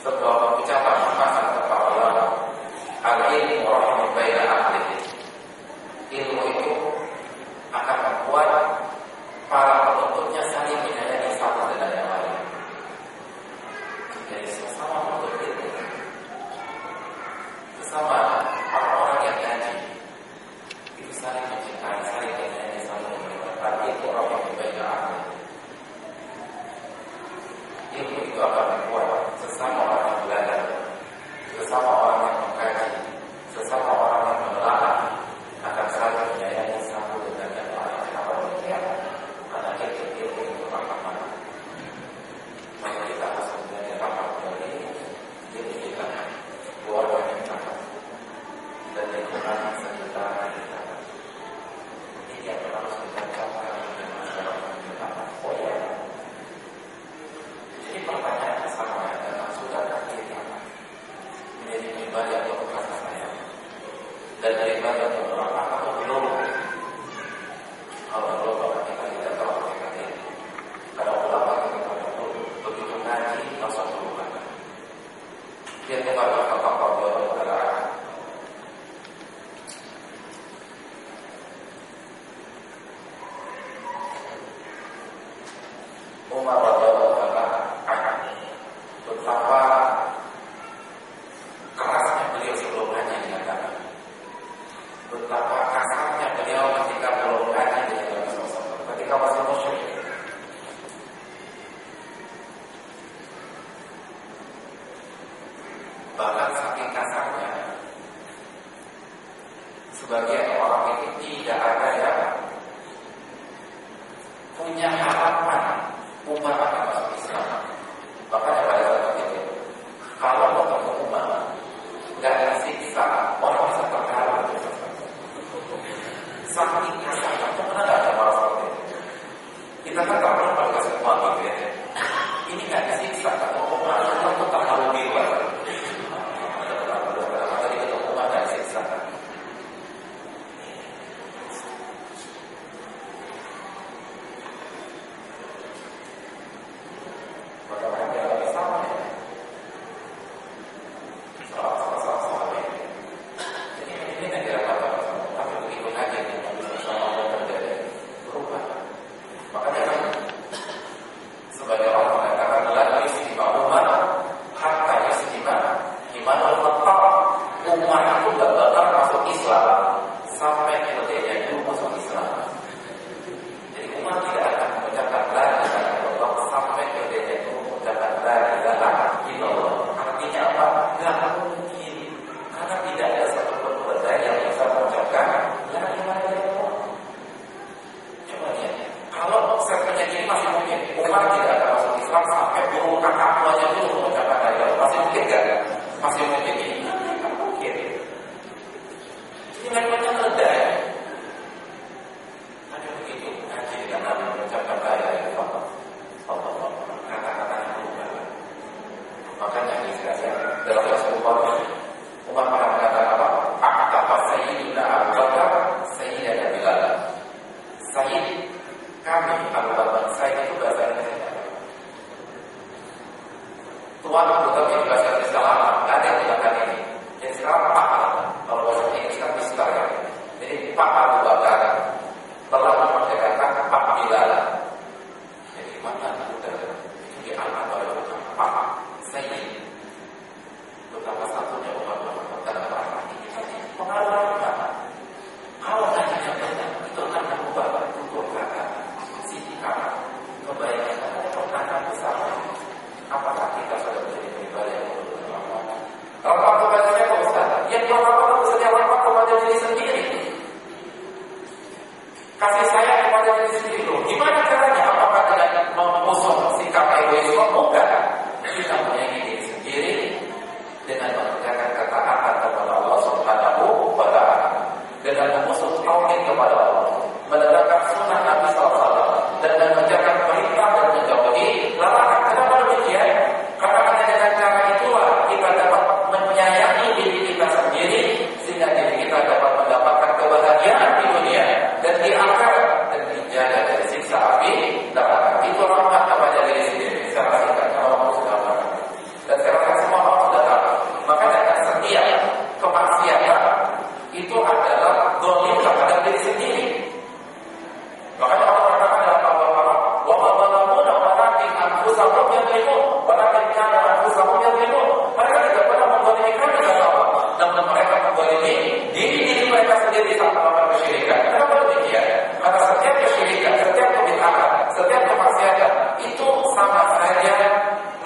Speaker 1: sebuah ucapan masa para ulama, al-ilmu rahimah baina ahlihi. Ilmu itu akan membuat para penuntutnya saling menyayangi satu dengan yang lain. Jadi sesama penuntut ilmu, sesama orang-orang yang ngaji itu saling mencintai, saling menyayangi, saling menghormati. Itu rahimah baina ahlihi. Ilmu itu akan membuat sesama orang yang belajar, sesama orang yang mengkaji, sesama orang yang menelaah akan saling menyayangi satu dengan yang lain. Kenapa demikian? Karena ilmu itu rahmat. Maka kita harus menjadi rahmat dari ilmu kita, keluarga kita, dan lingkungan sekitar kita. Ini yang harus kita capai dengan masyarakat kita. Oh ya. Jadi pertanyaan sama adalah, sudahkah kita menjadi pribadi atau berkata saya dan pribadi atau berapa atau belum? Kalau belum, maka kita tidak tahu kita ini. Kalau ulama kita begitu ngaji langsung berubah. Dia tidak berkata-kata adalah Umar radhiyallahu anhu, betapa kerasnya beliau sebelum ngaji dikatakan, betapa kasarnya beliau ketika belum ngaji dengan Nabi SAW, ketika masih musyrik. Bahkan saking kasarnya, sebagian orang itu tidak ada yang punya harapan Umar akan masuk Islam. Makanya pada saat itu, kalau ketemu Umar nggak disiksa, orang bisa terharu. Saking kasarnya, pernah nggak ada orang seperti itu? Kita kan tak pernah pada semua gitu ya. Ini nggak disiksa, kalau Umar itu terharu biru. Tadi ketemu Umar nggak disiksa. Tuan tapi bahasa Inggris lama, nggak ada yang gunakan ini. Jadi sekarang Pak, kalau bahasa Inggris kan Mister ya. Jadi Pak Abu Bakar telah memerdekakan Pak Bilal. Jadi mana udah itu diangkat oleh Pak Sayyid. Betapa satunya umat dan orang ini pengaruh apa? Kalau tanya banyak itu akan mengubah tutur kata, sikap, kebaikan ada pertanyaan besar. Apakah kita sudah menjadi pribadi yang berdoa? Kalau kepadanya Pak Ustaz, yang pertama sedia rahmat kepada diri sendiri. Kasih sayang kepada diri sendiri dulu. Gimana caranya? Apakah dengan mengusung sikap egoisme? Bukan. Kita menyayangi diri sendiri dengan mengerjakan ketaatan kepada Allah Subhanahu wa Ta'ala, dengan mengusung tauhid kepada Allah, menegakkan sunnah Nabi SAW, dan mengerjakan perintah dan menjauhi larangan. Kenapa demikian? Karena hanya dengan cara itulah kita dapat menyayangi diri kita sendiri, sehingga diri kita dapat mendapatkan kebahagiaan di dunia dan di akhirat, dan dijaga dari siksa api neraka. Itu rahmat kepada diri sendiri. Saya rasakan kalau sudah makan. Dan saya rasa semua orang sudah tahu. Makanya setiap kemaksiatan itu adalah dolim terhadap diri sendiri. Makanya Allah katakan dalam Al-Baqarah, wa ma zalamuna walakin anfusahum yadlimun, walakin kana anfusahum yadlimun. Mereka tidak pernah menzalimi kami, kata Allah, namun mereka menzalimi diri mereka sendiri saat melakukan kesyirikan. Kenapa demikian? Karena setiap kesyirikan, setiap kebid'ahan, setiap kemaksiatan itu sama saja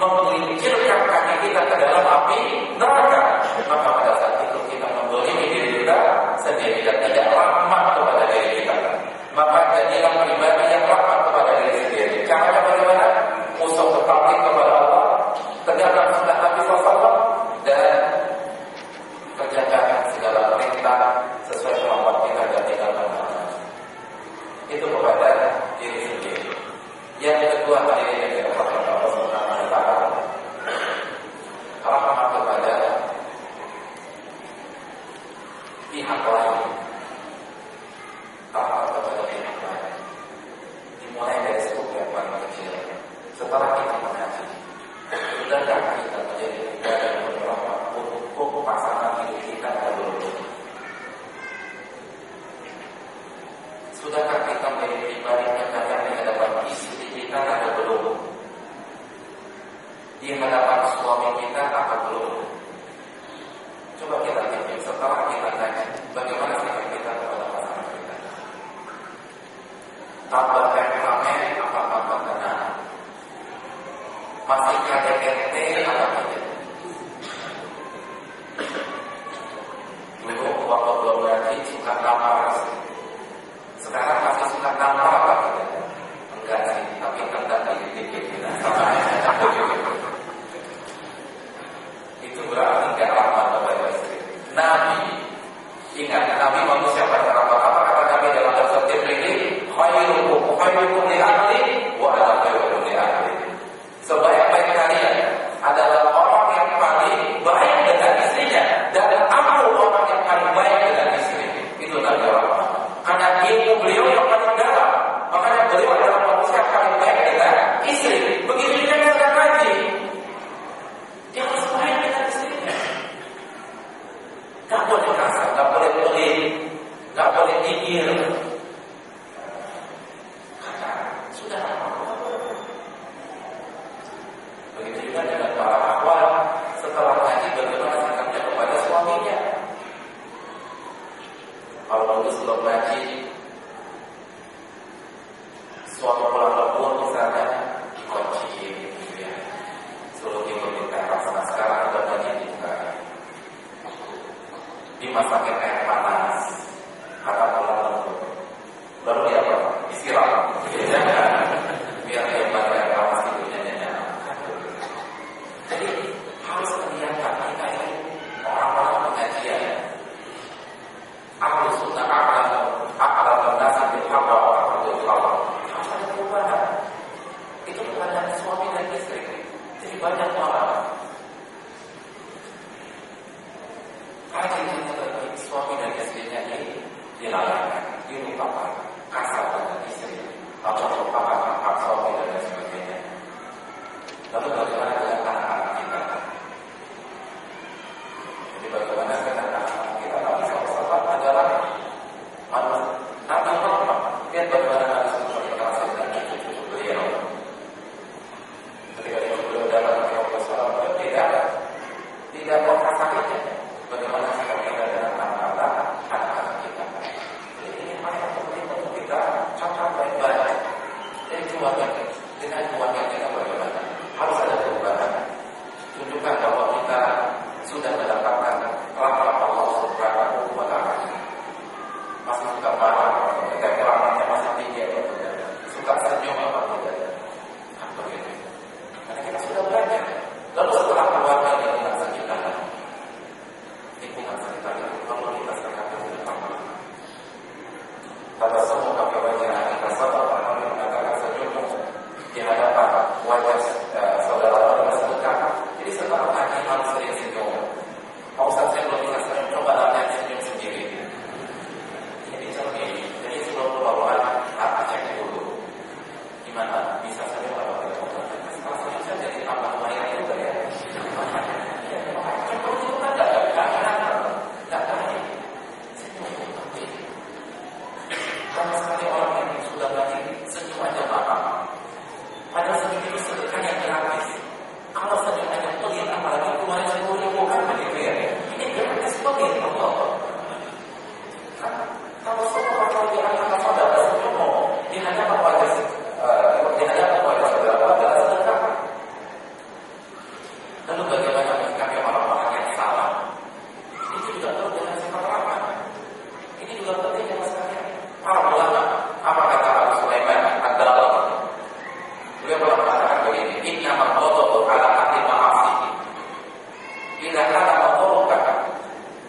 Speaker 1: menggelincirkan kaki kita ke dalam api neraka. Maka pada saat itu kita menzalimi diri kita sendiri dan tidak rahmat kepada diri kita. Maka jadilah pribadi yang rahmat kepada diri sendiri. Caranya bagaimana? Usung tetapi kepada Allah, tegakkan sunnah Nabi SAW, dan kerjakan segala perintah sesuai kemampuan kita dan tinggalkan larangan. Itu kepada diri sendiri. Yang kedua, hadirin yang dirahmati Allah Subhanahu wa Ta'ala, rahmat kepada pihak lain. Rahmat kepada pihak lain dimulai dari sebuah yang paling kecil. Setelah kita mengaji, sudahkah kita menjadi pribadi yang berrahmat untuk pasangan hidup kita dan belum? Sudahkah kita menjadi pribadi yang kadang di hadapan istri kita atau belum? Di hadapan suami kita atau belum? Coba kita pikir setelah kita tanya bagaimana sikap kita kepada pasangan kita. Tambah rame apa tambah tenang? Masih KDRT apa tidak? Dulu waktu belum gaji suka tampar. Sekarang masih suka tampar apa tidak? Enggak sih, tapi tendang dikit-dikit. Itu berarti tidak ramah kepada istri. Nabi, ingat Nabi manusia pada ramah. Apa kata Nabi dalam tafsir ini? Khairukum li ahli wa ana khairukum li ahli. Sebaik-baik kalian adalah orang yang paling baik dengan istrinya, dan aku orang yang paling baik dengan istri. Itu Nabi rahmat. Karena ilmu beliau yang paling dalam, makanya beliau adalah manusia yang paling baik dengan istri. Begitu juga dengan haji, dia harus baik dengan istrinya. Gak boleh kasar, gak boleh pelit, gak boleh dingin. Karena sudah lama. Begitu juga dengan para akhwat, setelah haji bagaimana sikapnya kepada suaminya. Kalau dulu sebelum haji, suami pulang lembur misalnya dikunci gitu ya, suruh ibu minta rasa. Sekarang udah haji juga dimasakin air panas karena pulang lembur, baru dia apa? Istirahat biar dia pada air panas tidurnya nyenyak. Jadi harus kelihatan kita ini orang-orang pengajian. Ahlu sunnah akal nasi bil hawa wa aqdul hawa. Harus ada perubahan. Itu kepada suami dan istri. Jadi banyak orang rajin bagi suami dan istrinya ini dilarang, dilupakan, kasar dengan istri, atau melupakan hak suami dan sebagainya. Lalu bagaimana dengan anak-anak kita? dengan keluarga kita bagaimana? Harus ada perubahan. Tunjukkan bahwa kita sudah mendapatkan rahmat Allah Subhanahu wa Ta'ala. Masih suka marah, temperamentnya masih tinggi atau tidak? Suka senyum apa tidak? Apa gitu? Karena kita sudah belajar. Lalu setelah keluarga lingkungan sekitar, itu kalau kita sekarang tidak apa. Pada semua kebahagiaan kita sabar, kami mengatakan senyum di hadapan wajah saudara kita sebutkan. Jadi setelah lagi harus sering senyum. Mau saya belum bisa senyum, coba latihan senyum sendiri. Jadi cermin, jadi sebelum bawaan cek dulu. Gimana? Bisa senyum atau tidak? Setelah senyum saya jadi tambah lumayan juga ya. Coba itu kan tidak baik. Senyum penting. Karena sekali orang yang sudah baik senyum aja marah. Padahal senyum itu sedekah yang gratis. Kalau senyum aja pelit, apalagi keluar 10.000 kan begitu ya. Ini gratis pelit, Allah. Kalau semua orang di antara saudara senyum di hadapan wajah saudara adalah sedekah. Lalu bagaimana menyikapi orang-orang yang salah? Itu juga perlu dengan sifat rahmat. Ini juga penting ya mas kalian. Para ulama, apa kata Abu Sulaiman Ad-Darani? Beliau mengatakan begini, inna maqdatu ala ahli ma'asi idza kana maqduka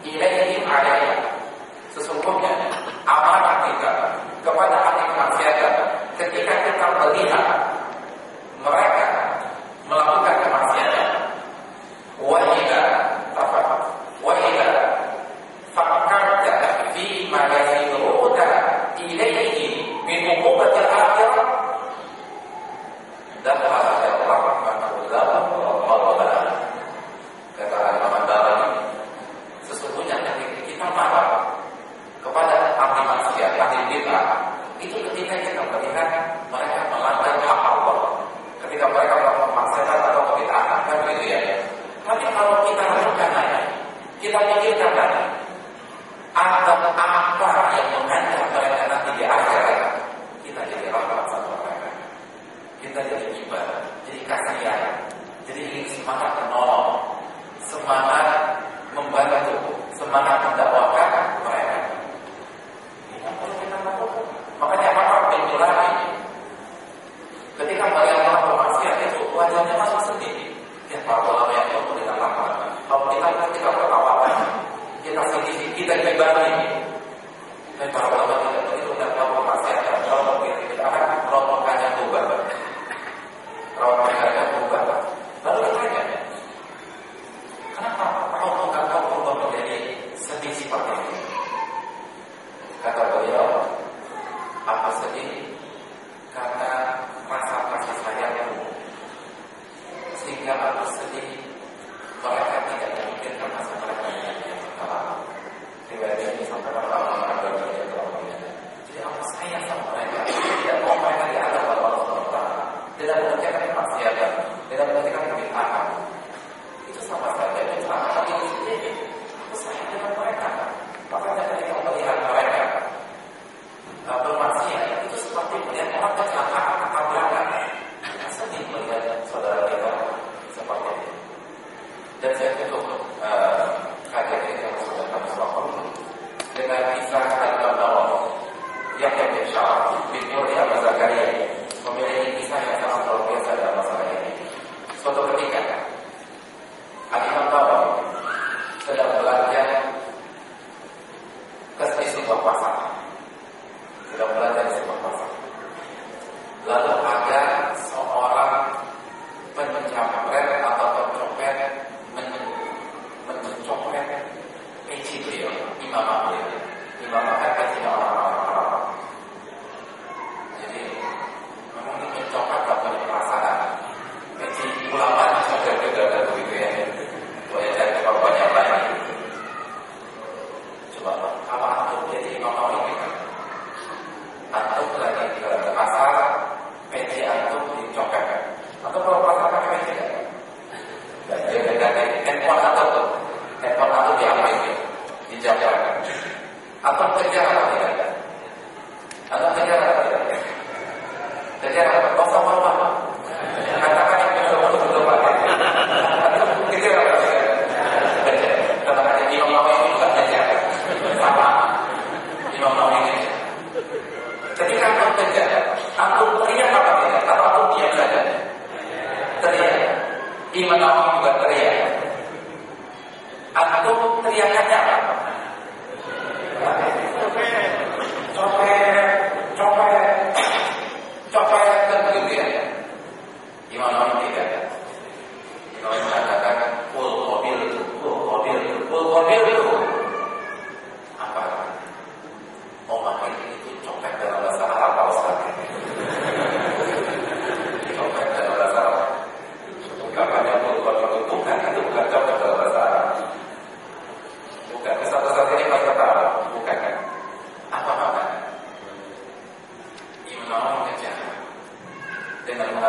Speaker 1: ilaihim alayya. Sesungguhnya amanah kita kepada ahli maksiat ketika kita melihat mereka melakukan kemaksiatan, wa idza fakkarta fi ma yasiruka ilaihi min uqubatil akhirah dan bahasa rahmatullahi wa barakatuh. Kata Imam Ad-Darani, sesungguhnya ketika kita marah kepada ahli maksiat, ahli bid'ah, itu ketika kita melihat mereka melanggar hak Allah, ketika mereka melakukan maksiat atau kebid'ahan, kan begitu ya. Tapi kalau kita renungkan lagi, kita pikirkan lagi, ada apa yang mengancam mereka nanti di akhirat, kita jadi rahmat sama mereka. Kita jadi ibadah, jadi kasihan, jadi ingin semangat menolong, semangat membantu, semangat mendakwakan mereka. Ini yang perlu kita lakukan. Makanya Umar bin Khurrah ketika melihat orang bermaksiat itu wajahnya masih sedih. Ya para ulama yang perlu kita lakukan. Kalau kita bertawakan, kita sedih, kita dibanding. Dan para ulama tidak begitu dan kalau bermaksiat, kalau kita akan melompokannya tubuh. Rawat mereka berubah. Lalu ditanya, kenapa rombongan kau berubah menjadi sedih seperti ini? Kata beliau, apa sedih? Karena rasa kasih sayangmu, sehingga aku sedih mereka tidak memikirkan masa mereka yang pertama. Riwayat ini sampai pada ulama ada yang jadi aku sayang sama mereka, tidak mau mereka diadab oleh Allah SWT. Tidak mengerjakan kemaksiatan, tidak mengerjakan kebid'ahan. Itu sama saja mencelakai diri sendiri. Aku sayang dengan mereka. Makanya ketika melihat mereka bermaksiat, itu seperti melihat orang kecelakaan tabrakan. Sedih melihat saudara kita seperti itu. Dan saya tutup kajian ini yang sudah kami sampaikan dengan kisah Al-Imam Nawawi Yahya bin Syaraf bin Yahya bin Zakaria memiliki kisah yang sangat luar biasa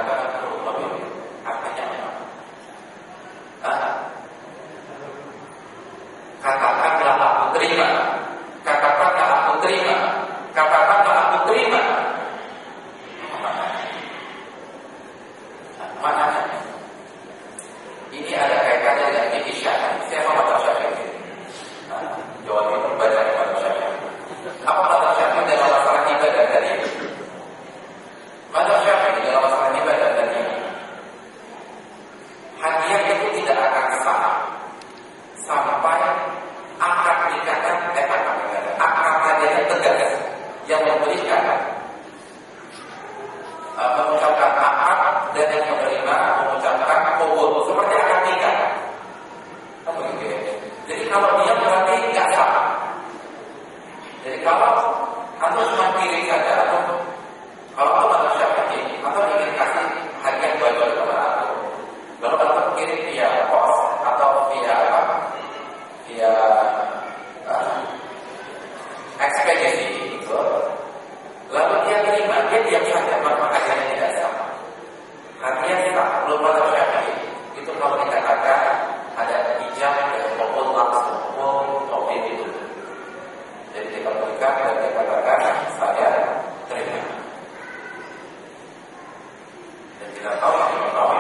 Speaker 1: mengatakan lebih artinya apa? Katakanlah aku terima, katakanlah aku terima, katakanlah aku terima. Maknanya ini ada kaitannya dengan fikih Syafi'i. Siapa mazhab Syafi'i? Jawa Timur baca di mazhab Syafi'i. Apa mazhab Syafi'i dalam masalah ibadah tadi? Mazhab Syafi'i dalam masalah ibadah tadi, hadiah itu tidak akan sah sampai akad nikahnya akad hadiahnya tegas, yang memberikan mengucapkan akad dan yang menerima mengucapkan qabul, seperti akad nikah. Jadi kalau dia berarti nggak sah. Jadi kalau atau cuma kiri saja, atau kalau aku mazhab Syafi'i atau ingin kasih hadiah baju kepada aku, lalu kalau kirim via pos atau via apa? Via ekspedisi itu, lalu dia terima, dia diam saja, maka hadiahnya tidak sama. Hadiah kita belum mazhab Syafi'i itu kalau dikatakan ada ijab dan qabul langsung, qabul itu. Jadi kita berikan dan kita katakan saya terima. Dan kita tahu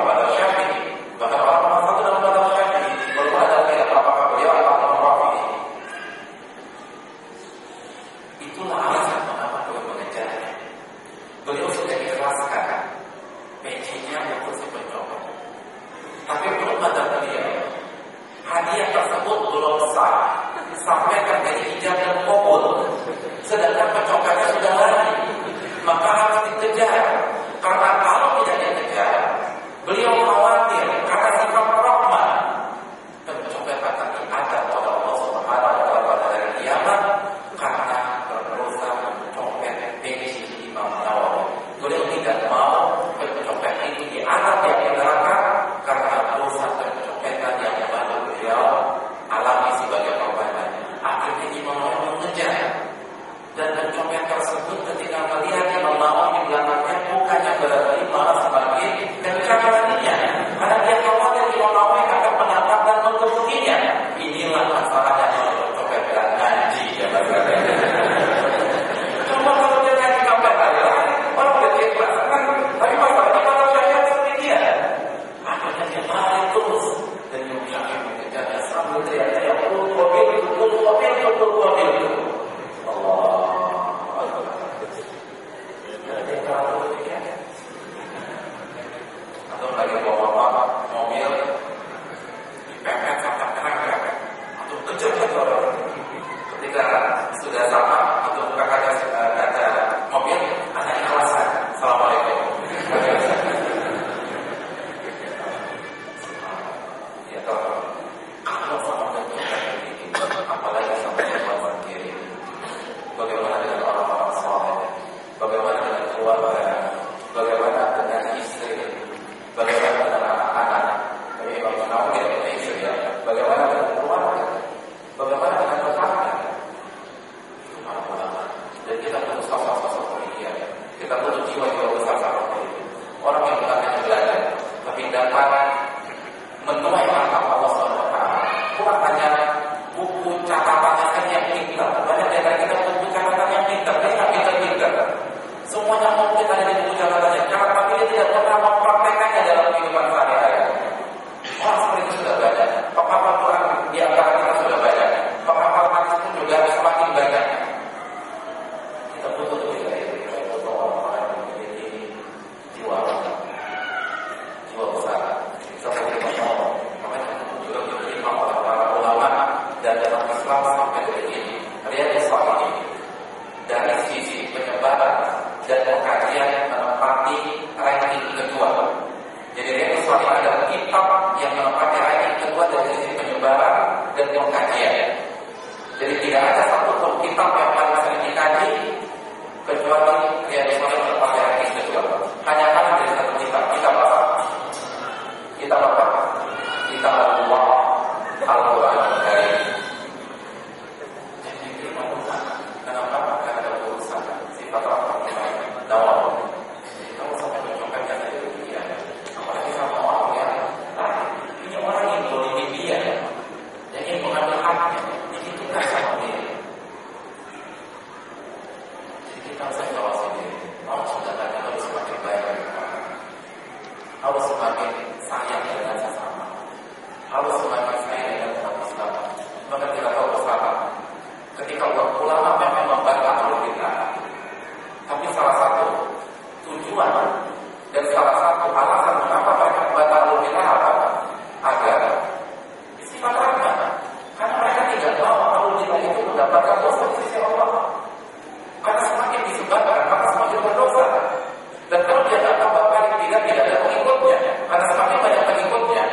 Speaker 1: mazhab Syafi'i, bahkan orang-orang satu dalam mazhab Syafi'i belum ada yang apakah beliau atau Rafi'i. Itulah alasan mengapa beliau mengejarnya. Beliau sudah ikhlaskan PC-nya untuk si pencopot, tapi belum ada beliau. Hadiah tersebut belum sah sampai terjadi ijab dan qabul, sedangkan pencopotnya sudah lari, maka harus dikejar. Karena kalau tidak dikejar, harus semakin sayang dengan sesama, harus semakin sayang dengan umat Islam. Maka kita tahu bersama, ketika ulama memang membantah kita, tapi salah satu tujuan dan salah satu alasan mengapa mereka membantah kita apa? Agar sifat rahmat, karena mereka tidak mau kalau kita itu mendapatkan dosa di sisi Allah. Karena semakin disebarkan, maka semakin berdosa. Dan kalau dia tak tambah balik, tidak ada pengikutnya. Karena semakin banyak pengikutnya,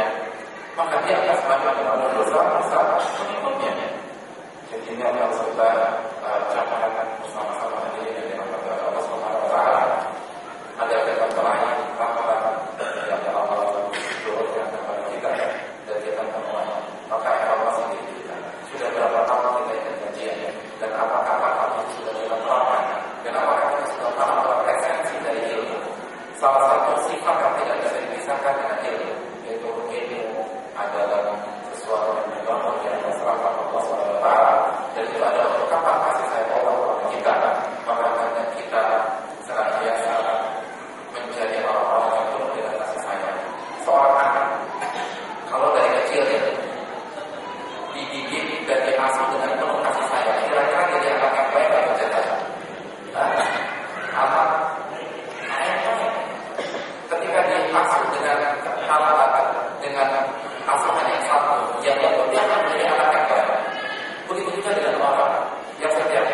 Speaker 1: maka dia akan semakin menambah dosa pengikutnya. Jadi ini adalah sebuah camatan bersama-sama ini yang dirahmati oleh Allah Subhanahu Wa Taala. Ada firman terakhir rahmat yang Allah turunkan kepada kita dan kita semua. Maka Allah sendiri kita sudah berapa tahun kita ikut kajian dan apakah kami sudah terapkan dan apakah kita sudah paham tentang esensi dari ilmu. Salah satu sifat yang tidak bisa dipisahkan dengan ilmu, yaitu ilmu adalah sesuatu yang dibangun di atas rahmat Allah Subhanahu Wa Taala, dan itu adalah ungkapan kasih sayang Allah kepada kita. Maka kita senantiasa menjadi orang-orang yang penuh dengan kasih sayang. Seorang anak kalau dari kecil dididik dan diasuh dengan penuh kasih sayang, kira-kira jadi anak yang baik atau tidak? Anak ketika diasuh dengan hal-hal dengan asuhan yang satu, yang dia akan menjadi anak yang baik. Begitu juga dengan orang yang setiap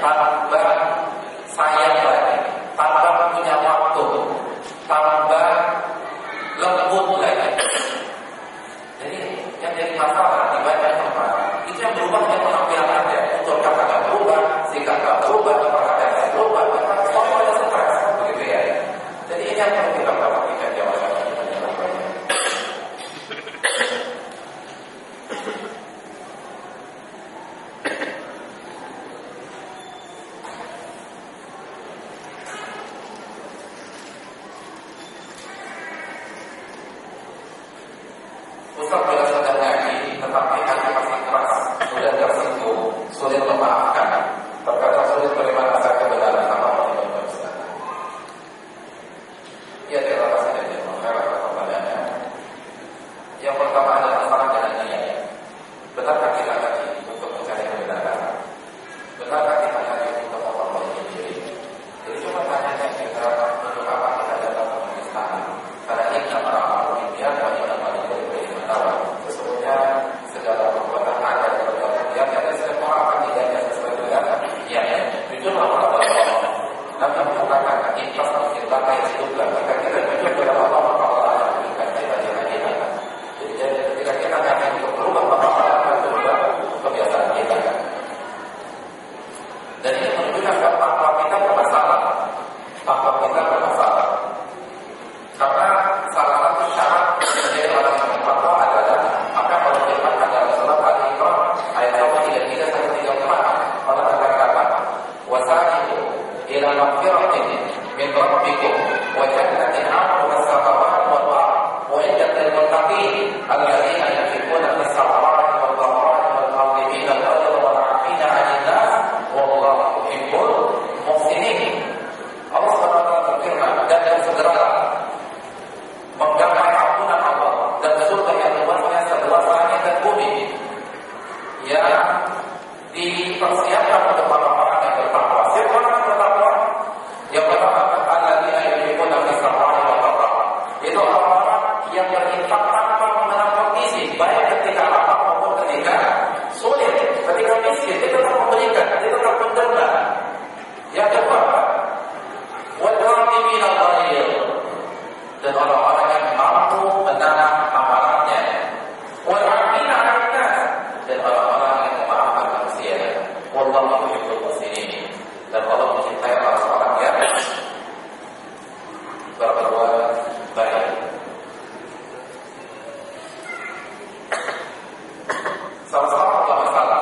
Speaker 1: tambah sayang lagi, tambah punya waktu, tambah lembut lagi. Jadi yang jadi masalah di banyak tempat itu yang berubah hanya penampilan aja. Untuk kata nggak berubah, sikap nggak berubah, perhatian nggak berubah, semua ada stres begitu ya. Jadi ini yang perlu kita perhatikan jawaban. Ustaz bila sudah ngaji, tetapi hati masih keras, sudah tersinggung, sulit memaafkan, terkadang sulit menerima rasa kebenaran sama orang Ustaz. Ya, terima kasih dan terima kasih kepadanya. Yang pertama adalah masalah dengan niat. Benarkah kita ngaji untuk mencari kebenaran? Benarkah kita ngaji untuk memperbaiki diri? Jadi cuma tanya kita untuk apa kita datang ke Islam? Karena ini nama Allah biar kami dapat sesungguhnya segala perbuatan ada di dalam dia dan setiap orang akan dilihat sesuai dengan niatnya. Jujur Allah. Nabi mengatakan ikhlas kita kayak itu kan jika kita jujur kepada Allah maka Allah akan memberikan kita jalan. Jadi ketika kita akan untuk berubah maka Allah akan berubah kebiasaan kita. Dan ini menunjukkan bahwa takwa kita bermasalah. Takwa kita bermasalah. Karena salah satu syarat menjadi orang yang bertakwa adalah maka kalau firman dalam surat Al-Imran ayat 33 sampai 34 Allah katakan wasari'u ila maghfiratin min rabbikum wa jannatin 'arduha as-samawati wal ardh wa 'iddat lil muttaqin alladziina yunfiquna fis sarra'i wal dharra'i wal kadhibina al-ghayza wal 'afina 'anil nas wallahu yuhibbul muhsinin. Allah SWT berfirman dan segeralah menggapai ampunan Allah dan surga yang luasnya sebelah langit dan bumi yang dipersiapkan untuk orang-orang yang bertakwa. Siapa orang yang bertakwa? Yang pertama alladzina yunfiquna fis sarra'i wal dharra'i. Itu orang-orang yang berinfak tanpa mengenal kondisi, baik ketika lapang maupun ketika sulit. Ketika miskin dia tetap memberikan, dia tetap menderma. Yang kedua wal kadhibina al-ghayz, dan orang-orang yang mampu menahan amarahnya. Wal 'afina 'anil nas, dan orang-orang yang memaafkan manusia. Wallahu yuhibbul muhsinin, dan Allah mencintai orang-orang yang berbuat baik. Sama-sama Allah masalah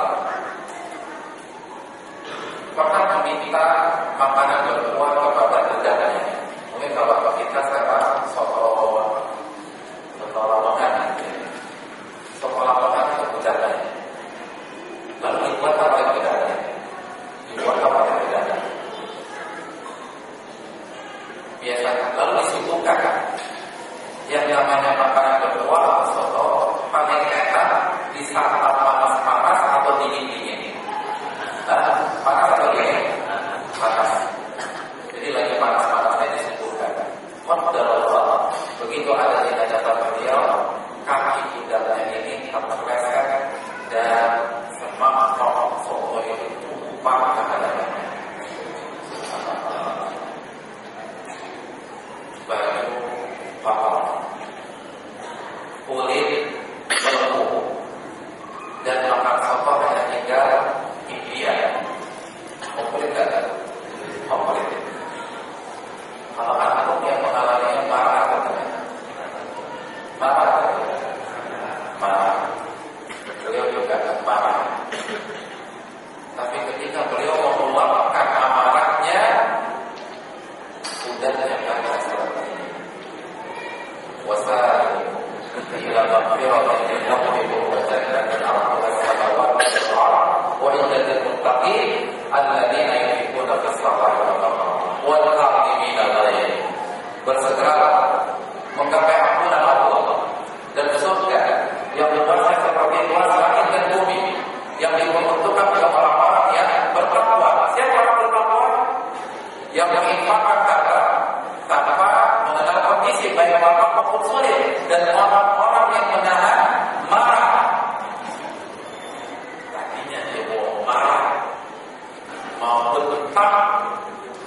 Speaker 1: pernah meminta makanan berkuah kepada tetangganya. Mungkin kalau kita sekarang sekolah-sekolah itu budaya. Lalu dibuat apa yang bedanya? Dibuat apa yang bedanya? Biasanya lalu disuguhkan yang namanya makanan berkuah soto paling enak disantap panas-panas atau dingin-dingin. Panas atau dingin? Panas. Jadi lagi panas-panasnya disuguhkan. Qadarullah. Begitu ada di hadapan beliau, kaki budaknya ini terpeleset dan semangkok soto itu tumpah ke hadapannya. Baju paham, kulit berkuah, dan makan soto hanya tinggal impian. Kulit gak ada, kulit. Kalau anak yang mengalaminya marah katanya. Marah. Beliau juga marah. Tapi ketika beliau meluapkan amarahnya, udahnya kata seperti ini. Wasari'u ila maghfiratin min rabbikum wa jannatin 'arduha as-samawati wal ardh wa 'iddat lil muttaqin alladziina yunfiquna fis sarra'i wal dharra'i wal kadhibina al-ghayz. Bersegeralah menggapai ampunan Allah dan surga yang luasnya seperti luas langit dan bumi yang diperuntukkan untuk orang-orang yang bertakwa. Siapa orang bertakwa? Yang menginfakkan harta tanpa mengenal kondisi baik lapang maupun sulit, dan orang-orang yang menahan marah. Tadinya dia mau marah, maupun tetap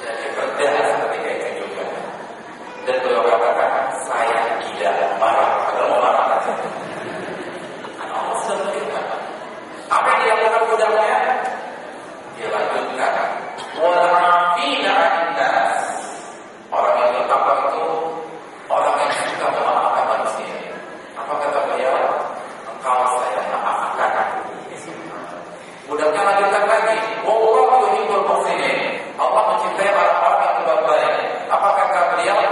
Speaker 1: jadi berdas ketika itu juga. Dan beliau katakan, saya tidak marah. Kalau mau marah saja. Allah sudah berikan. Apa yang dilakukan budaknya? Dia lanjutkan, wal-'afina 'anil nas. Orang yang bertakwa itu orang yang suka memaafkan manusia. Apa kata beliau? Engkau saya maafkan. Budaknya lanjutkan lagi, wallahu yuhibbul muhsinin. Allah mencintai orang-orang yang berbuat baik. Apa kata beliau?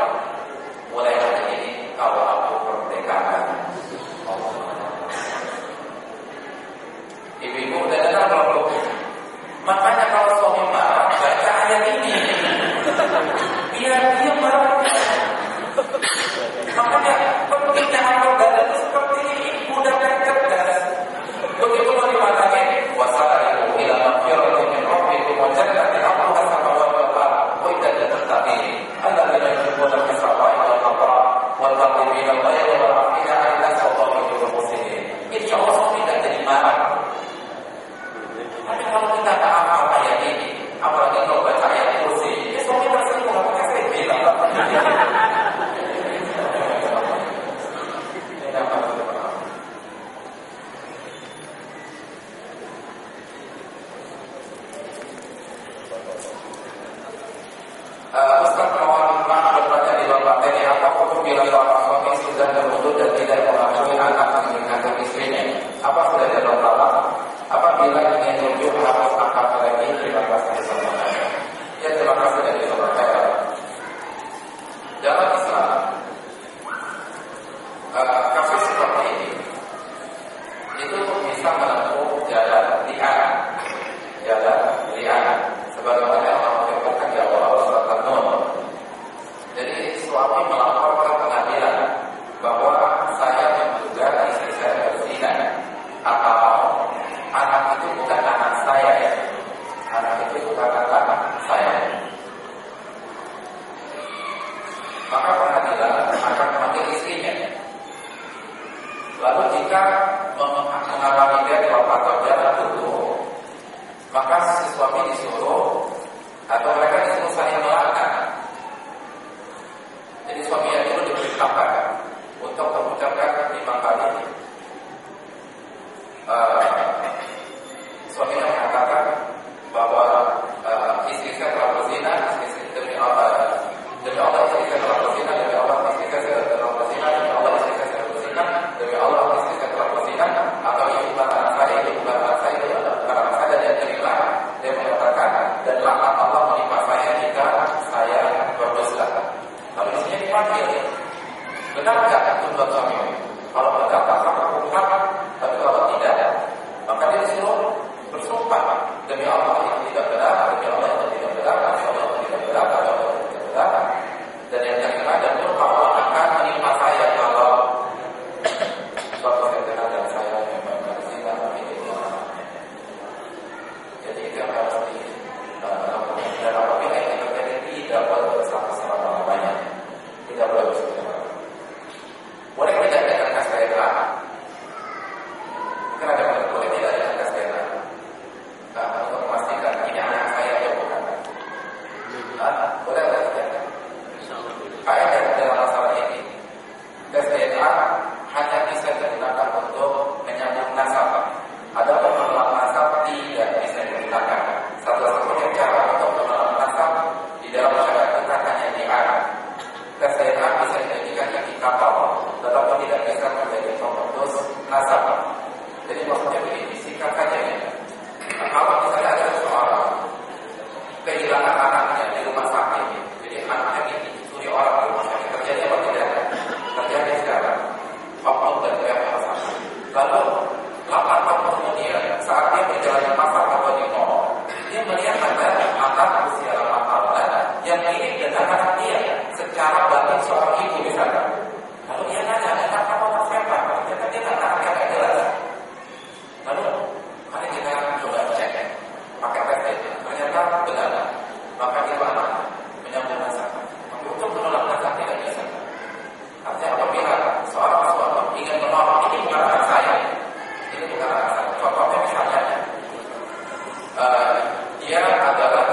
Speaker 1: Mulai hari ini kalau aku merdekakan. Ibu-ibu udah dengar belum? Makanya kalau suami marah, baca ayat ini. Biar dia marah. Makanya pentingnya amal badan itu seperti ini. Budak dan cerdas. Begitu mau dimatakan, wasari'u ila maghfiratin min rabbikum wa jannatin 'arduha as-samawati wal ardh uiddat lil muttaqin alladzina yuhibbuna al-sawa'a wal 'afwa wal qadhibina al-ghayza wal 'afina 'anil nas wallahu yuhibbul muhsinin. Insyaallah suami tidak jadi marah. Tapi kalau kita tak hafal ayat ini, apalagi kalau baca ayat kursi, ya suami tersinggung, apakah saya bilang? Ustaz mohon maaf bertanya di bawah materi apa hukum bila seorang suami sudah berwudu dan tidak mengakui anak mengandung istrinya? Apa sudah dia bersalah? Apabila ingin rujuk harus angkat lagi? Terima kasih sama. Ya terima kasih dari saya. Dalam Islam kasus seperti ini itu bisa menempuh jalan li'an sebagaimana Allah firmankan di awal surat An-Nur. Jadi suami melapor ke pengadilan bahwa saya menduga istri saya berzina, atau anak itu bukan anak saya, anak itu bukan anak saya. Maka pengadilan akan memanggil istrinya. Lalu jika mengalami deadlock atau jalan buntu, maka si suami disuruh atau mereka disuruh saling melangkah. Jadi suaminya itu diperintahkan untuk mengucapkan 5 kali. Suaminya mengatakan bahwa istri saya telah berzina, demi Allah istri saya telah berzina, demi Allah istri saya telah berzina, demi Allah istri saya telah berzina, demi Allah istri saya telah berzina, atau ibu bukan anak saya, ibu bukan anak saya, ibu bukan anak saya, dan dia terilah. Dia mengatakan, dan laknat Allah menimpa saya jika saya berdusta. Lalu di sini dipanggil, benar nggak tuntutan suami? Kalau benar, maka hukum. Tapi kalau tidak, maka dia disuruh bersumpah demi Allah itu tidak benar, demi Allah itu tidak benar, demi Allah itu tidak benar, demi Allah itu tidak benar. Dan yang kelima, dan Allah akan menimpa saya kalau suatu kebenaran dan saya memang berzina. Jadi itu yang harus dilakukan. Dan apabila ini terjadi, tidak boleh bersama-sama lamanya, tidak boleh bersama-sama. Boleh tidak dengan kastera? Mungkin ada yang boleh tidak dengan kastera? Untuk memastikan ini anak saya atau bukan. Boleh tidak? Kaidah dalam masalah ini, tes DNA hanya bisa digunakan untuk menyambung nasab. Adapun menolak nasab tidak bisa digunakan. Satu-satunya cara untuk menolak nasab di dalam masyarakat kita hanya diarah. Tes DNA bisa dijadikan indikator, tetapi tidak bisa menjadi pemutus nasab. Jadi maksudnya begini, singkat saja ya. Kalau misalnya ada seseorang kehilangan anaknya di rumah sakit, jadi anaknya dicuri orang di rumah sakit, terjadi apa tidak? Terjadi sekarang. Oknum dan pihak rumah sakit. Lalu 8 tahun kemudian, saat dia berjalan pasar atau di mall, dia melihat ada anak usia 8 tahun yang mirip dengan anak dia secara batin seorang ibu misalnya. Lalu dia nanya, anak kamu siapa? Ternyata dia anaknya nggak jelas. Lalu mari kita coba cek pakai tes ini. Ternyata benar. Maka itu anak menyambung nasab. Tapi untuk menolak nasab tidak bisa. Artinya apabila seorang suami ingin menolak, ini bukan anak saya, ini bukan anak saya. Contohnya misalnya dia adalah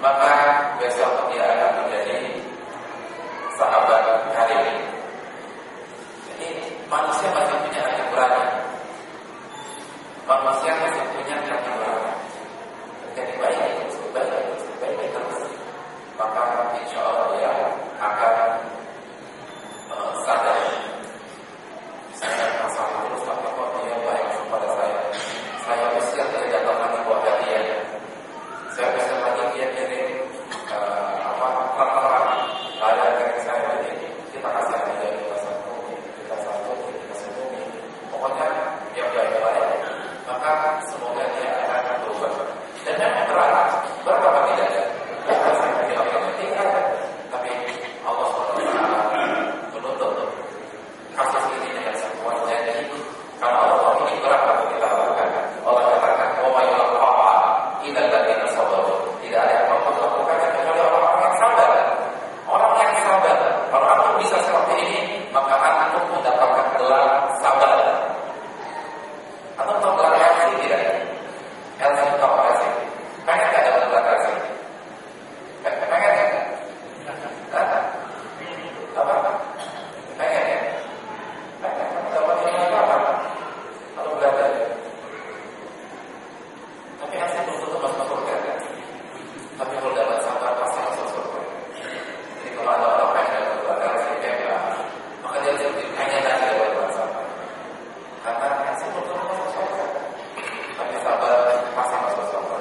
Speaker 1: maka besok dia akan menjadi sahabat karib. Jadi manusia masih punya hati nurani. Manusia masih punya hati nurani. Jadi baik terus, maka insya Allah dia akan sadar. Saya masalah terus maka kok dia baik kepada saya usir dari datangan buah hadiah. Saya bisa lagi dia kirim rata-rata ada dari saya ini kita kasih hadiah kita sambungi. Pokoknya yang baik-baik, maka semoga dia akan berubah. Dan memang berat, berapa tidak ada. Tapi Allah SWT menutup kasus ini dengan sebuah janji. Karena Allah ini berat untuk kita lakukan. Allah katakan, "Wa ma yulqaha illa alladziina sabaru." Tidak ada yang mampu melakukannya kecuali orang-orang yang sabar. Orang yang sabar. Kalau antum bisa seperti ini, maka antum mendapatkan gelar sabar. Antum tahu gelar LC tidak? LC tahu LC? Pengen nggak dapat gelar LC? Pengen ya? Apa? Pengen ya? Pengen. Kamu dapat ini apa? Kalau belajar. Tapi LC belum tentu masuk surga. Tapi kalau dapat sabar pasti masuk surga. Jadi kalau ada orang pengen dapat gelar LC, maka dia hanya lagi dapat gelar sabar. Karena LC belum tentu masuk surga. Tapi sabar pasti masuk surga.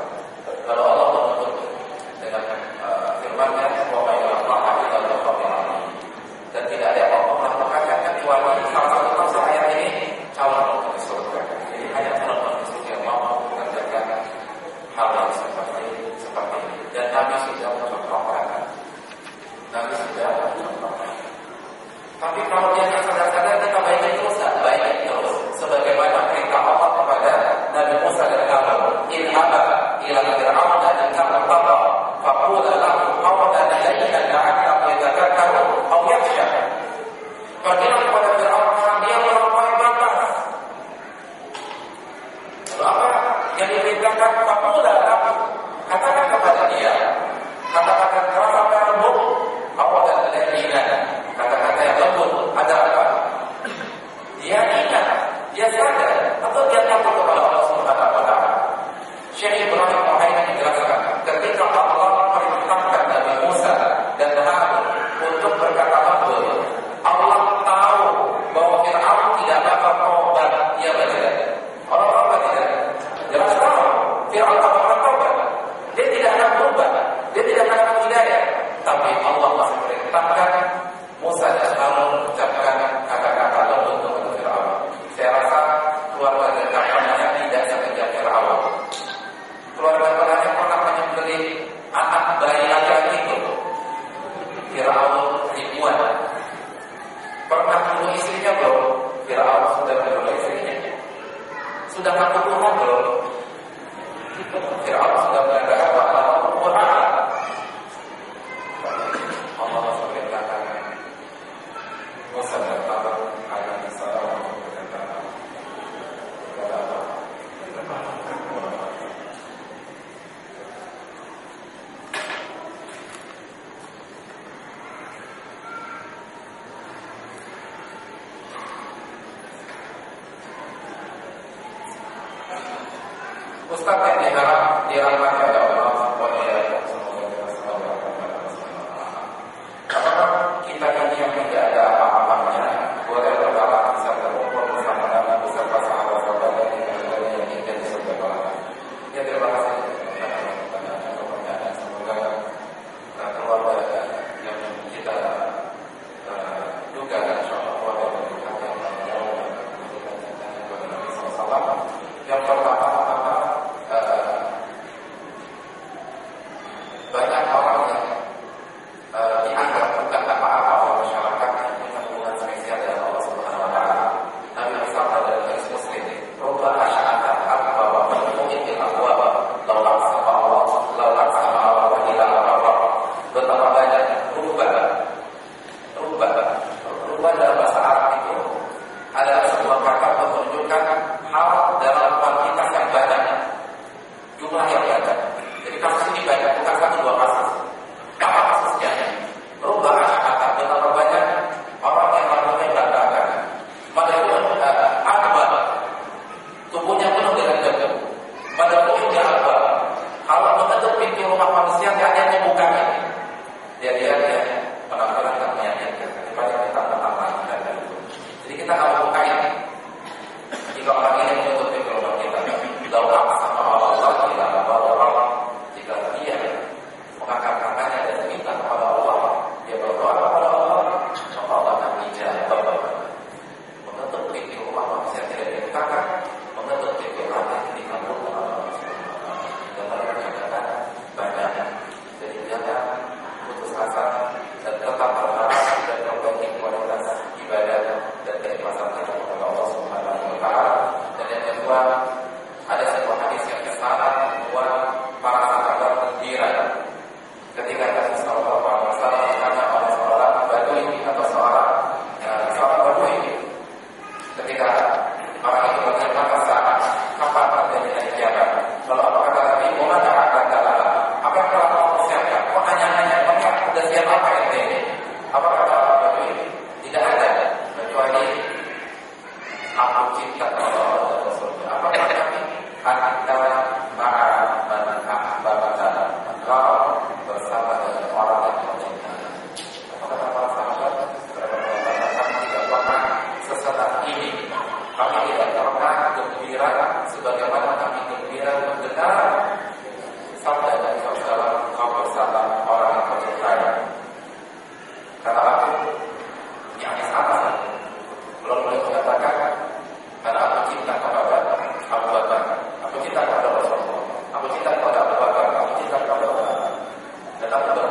Speaker 1: Kalau Allah menuntut dengan firman-Nya, "Wa ma yulqaha illa dzul-qarnain." Dan tidak ada yang melakukannya kecuali salah satu tafsir ayat ini calon untuk surga. Jadi hanya calon untuk surga yang mampu mengerjakan hal yang seperti ini. Dan Nabi sudah mencontohkan. Tapi kalau dia yang sadar-sadar, kita baiki terus, baiki terus. Sebagaimana perintah Allah kepada Nabi Musa dan Harun, "Idhaba ila Fir'aun innahu tagha, faqula lahu qawlan layyinan la'allahu yatadhakkaru aw yakhsha." Pergilah kepada Fir'aun karena dia melampaui batas. Lalu apa yang diperintahkan? Faqula lahu, katakan kepada dia kata-kata keras atau lembut, qawlan layyinan, kata-kata yang lembut. Ada apa? Dia ingat, dia sadar, atau dia takut kepada Allah Subhanahu wa Ta'ala. Syekh Ibrahim Muhammad menjelaskan, ketika Allah memerintahkan Nabi Musa dan Harun untuk berkata lembut, Allah tahu bahwa Fir'aun tidak dapat taubat. Dia benar. Allah tahu tidak? Jelas tahu. Fir'aun tak akan taubat. Dia tidak akan berubah. Dia tidak akan dapat hidayah. Tapi Allah masih perintahkan Musa dan Harun mengucapkan kata-kata lembut kepada Fir'aun. Saya rasa keluarga dan kawannya tidak sekejam Fir'aun. Keluarga-keluarganya pernah menyembelih anak bayi laki-laki itu. Fir'aun ribuan. Pernah bunuh istrinya belum? Fir'aun sudah bunuh istrinya. Sudah ngaku Tuhan belum? Fir'aun sudah mengatakan bahwa Tuhan. Allah memberitakan Musa dan Harun alaihi salam berkata, Ustaz yang dirahmati oleh Allah, apakah kita ini yang tidak ada apa-apanya boleh berkata bisa terukur bersama dengan beserta sahabat-sahabat yang ingin disebut Allah? Ya, terima kasih atas pertanyaan. Semoga keluarga yang kita duga dan insya Allah keluarga yang yang pertama tetap